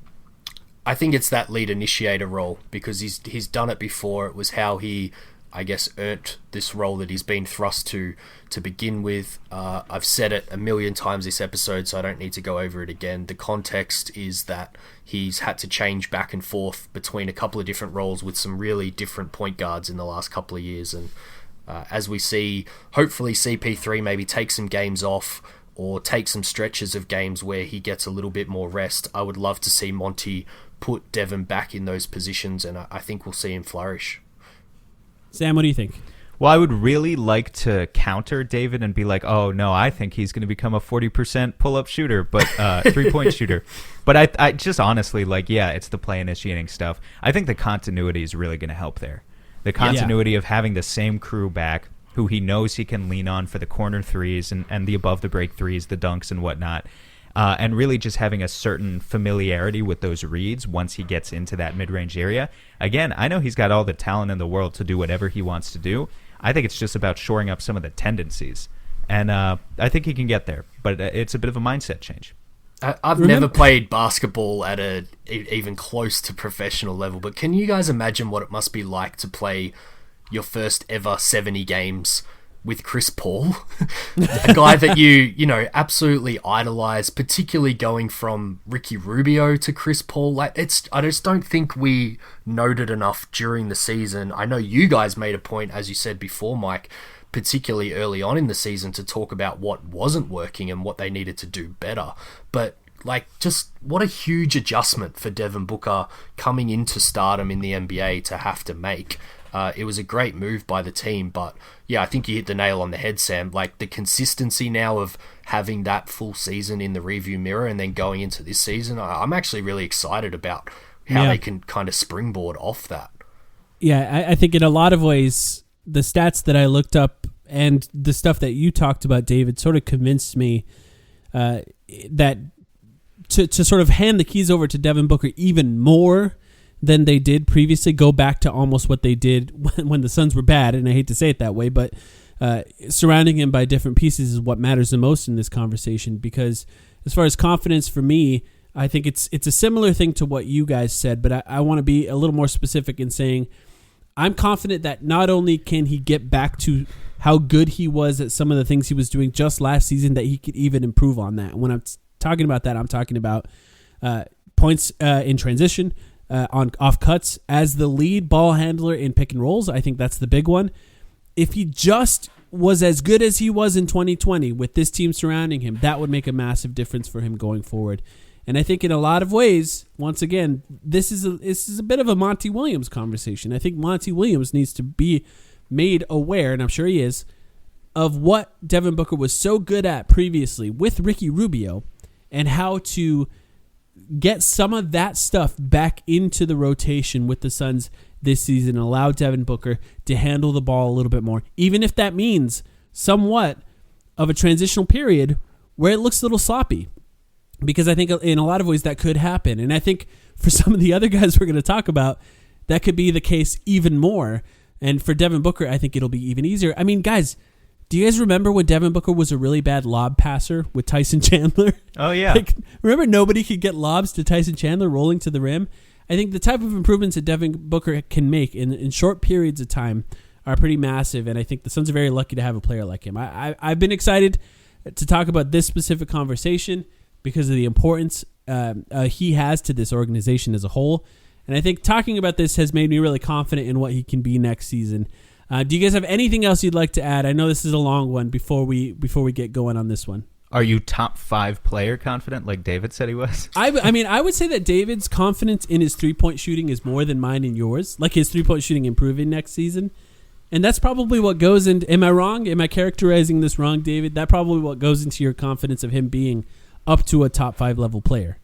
I think it's that lead initiator role, because he's done it before. It was how he, I guess, earned this role that he's been thrust to begin with. I've said it a million times this episode, so I don't need to go over it again. The context is that he's had to change back and forth between a couple of different roles with some really different point guards in the last couple of years. And as we see, hopefully CP3 maybe take some games off, or take some stretches of games where he gets a little bit more rest. I would love to see Monty put Devin back in those positions, and I think we'll see him flourish. Sam, what do you think? Well, I would really like to counter David and be like, oh, no, I think he's going to become a 40% pull-up shooter, but three-point shooter. But I just honestly, it's the play initiating stuff. I think the continuity is really going to help there. The continuity of having the same crew back who he knows he can lean on for the corner threes and the above-the-break threes, the dunks and whatnot, and really just having a certain familiarity with those reads once he gets into that mid-range area. Again, I know he's got all the talent in the world to do whatever he wants to do. I think it's just about shoring up some of the tendencies. And I think he can get there, but it's a bit of a mindset change. I've never played basketball at a even close to professional level, but can you guys imagine what it must be like to play your first ever 70 games with Chris Paul? A guy that you absolutely idolize, particularly going from Ricky Rubio to Chris Paul. I just don't think we noted enough during the season. I know you guys made a point, as you said before, Mike, particularly early on in the season, to talk about what wasn't working and what they needed to do better. But just what a huge adjustment for Devin Booker coming into stardom in the NBA to have to make. It was a great move by the team, but yeah, I think you hit the nail on the head, Sam. The consistency now of having that full season in the rearview mirror and then going into this season, I'm actually really excited about how they can kind of springboard off that. Yeah, I think in a lot of ways, the stats that I looked up and the stuff that you talked about, David, sort of convinced me that to sort of hand the keys over to Devin Booker even more than they did previously, go back to almost what they did when the Suns were bad, and I hate to say it that way, but surrounding him by different pieces is what matters the most in this conversation, because as far as confidence for me, I think it's a similar thing to what you guys said, but I want to be a little more specific in saying I'm confident that not only can he get back to how good he was at some of the things he was doing just last season, that he could even improve on that. And when I'm talking about that, I'm talking about points in transition, on off cuts, as the lead ball handler in pick and rolls. I think that's the big one. If he just was as good as he was in 2020 with this team surrounding him, that would make a massive difference for him going forward. And I think in a lot of ways, once again, this is a bit of a Monty Williams conversation. I think Monty Williams needs to be made aware, and I'm sure he is, of what Devin Booker was so good at previously with Ricky Rubio, and how to get some of that stuff back into the rotation with the Suns this season and allow Devin Booker to handle the ball a little bit more, even if that means somewhat of a transitional period where it looks a little sloppy. Because I think in a lot of ways that could happen. And I think for some of the other guys we're going to talk about, that could be the case even more. And for Devin Booker, I think it'll be even easier. I mean, guys, do you guys remember when Devin Booker was a really bad lob passer with Tyson Chandler? Oh, yeah. Remember nobody could get lobs to Tyson Chandler rolling to the rim? I think the type of improvements that Devin Booker can make in short periods of time are pretty massive, and I think the Suns are very lucky to have a player like him. I've been excited to talk about this specific conversation because of the importance he has to this organization as a whole. And I think talking about this has made me really confident in what he can be next season. Do you guys have anything else you'd like to add? I know this is a long one before we get going on this one. Are you top 5 player confident like David said he was? I mean, I would say that David's confidence in his three-point shooting is more than mine and yours. Like his three-point shooting improving next season. And that's probably what goes into... Am I wrong? Am I characterizing this wrong, David? That's probably what goes into your confidence of him being up to a top 5 level player.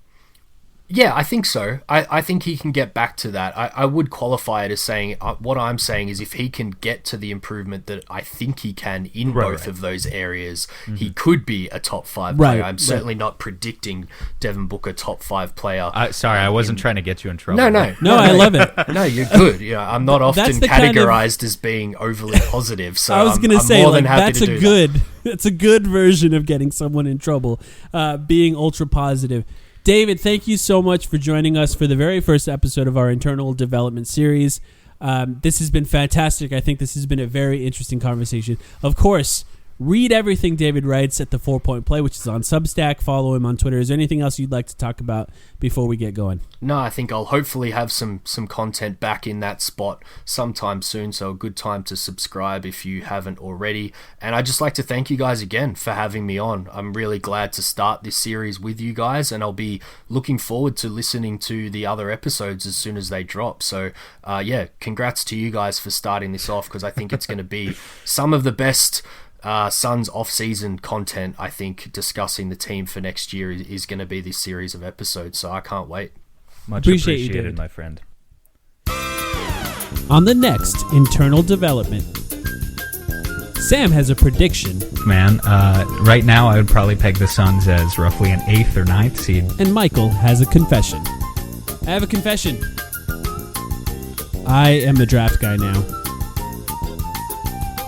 Yeah, I think so. I think he can get back to that. I would qualify it as saying, what I'm saying is if he can get to the improvement that I think he can in both of those areas, he could be a top 5 player. I'm certainly not predicting Devin Booker top 5 player. Sorry, I wasn't trying to get you in trouble. No, I love it. No, you're good. I'm not often categorized as being overly positive, so I was going to say, more than happy to do that. That's a good version of getting someone in trouble, being ultra positive. David, thank you so much for joining us for the very first episode of our internal development series. This has been fantastic. I think this has been a very interesting conversation. Of course, Read everything David writes at the 4 Point Play, which is on Substack. Follow him on Twitter. Is there anything else you'd like to talk about before we get going? No, I think I'll hopefully have some content back in that spot sometime soon, so a good time to subscribe if you haven't already. And I'd just like to thank you guys again for having me on. I'm really glad to start this series with you guys, and I'll be looking forward to listening to the other episodes as soon as they drop. So congrats to you guys for starting this off, because I think it's going to be some of the best Suns off-season content. I think discussing the team for next year is going to be this series of episodes, so I can't wait. Much appreciated, my friend. On the next Internal Development, Sam has a prediction. Man, right now I would probably peg the Suns as roughly an 8th or 9th seed. And Michael has a confession. I have a confession. I am the draft guy now.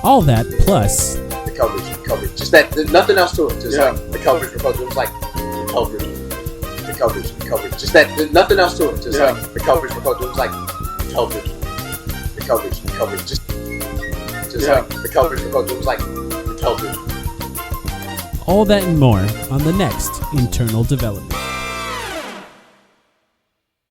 All that plus the coverage. Just that, there's nothing else to it. Just like the coverage, because it was like the coverage. Just that, there's nothing else to it. Just like the coverage, because it was like the coverage. Just like the coverage, because it was like the coverage. all that and more on the next Internal Development.